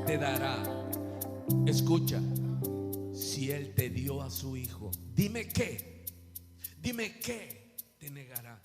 te dará. Escucha, si Él te dio a su Hijo, dime qué te negará.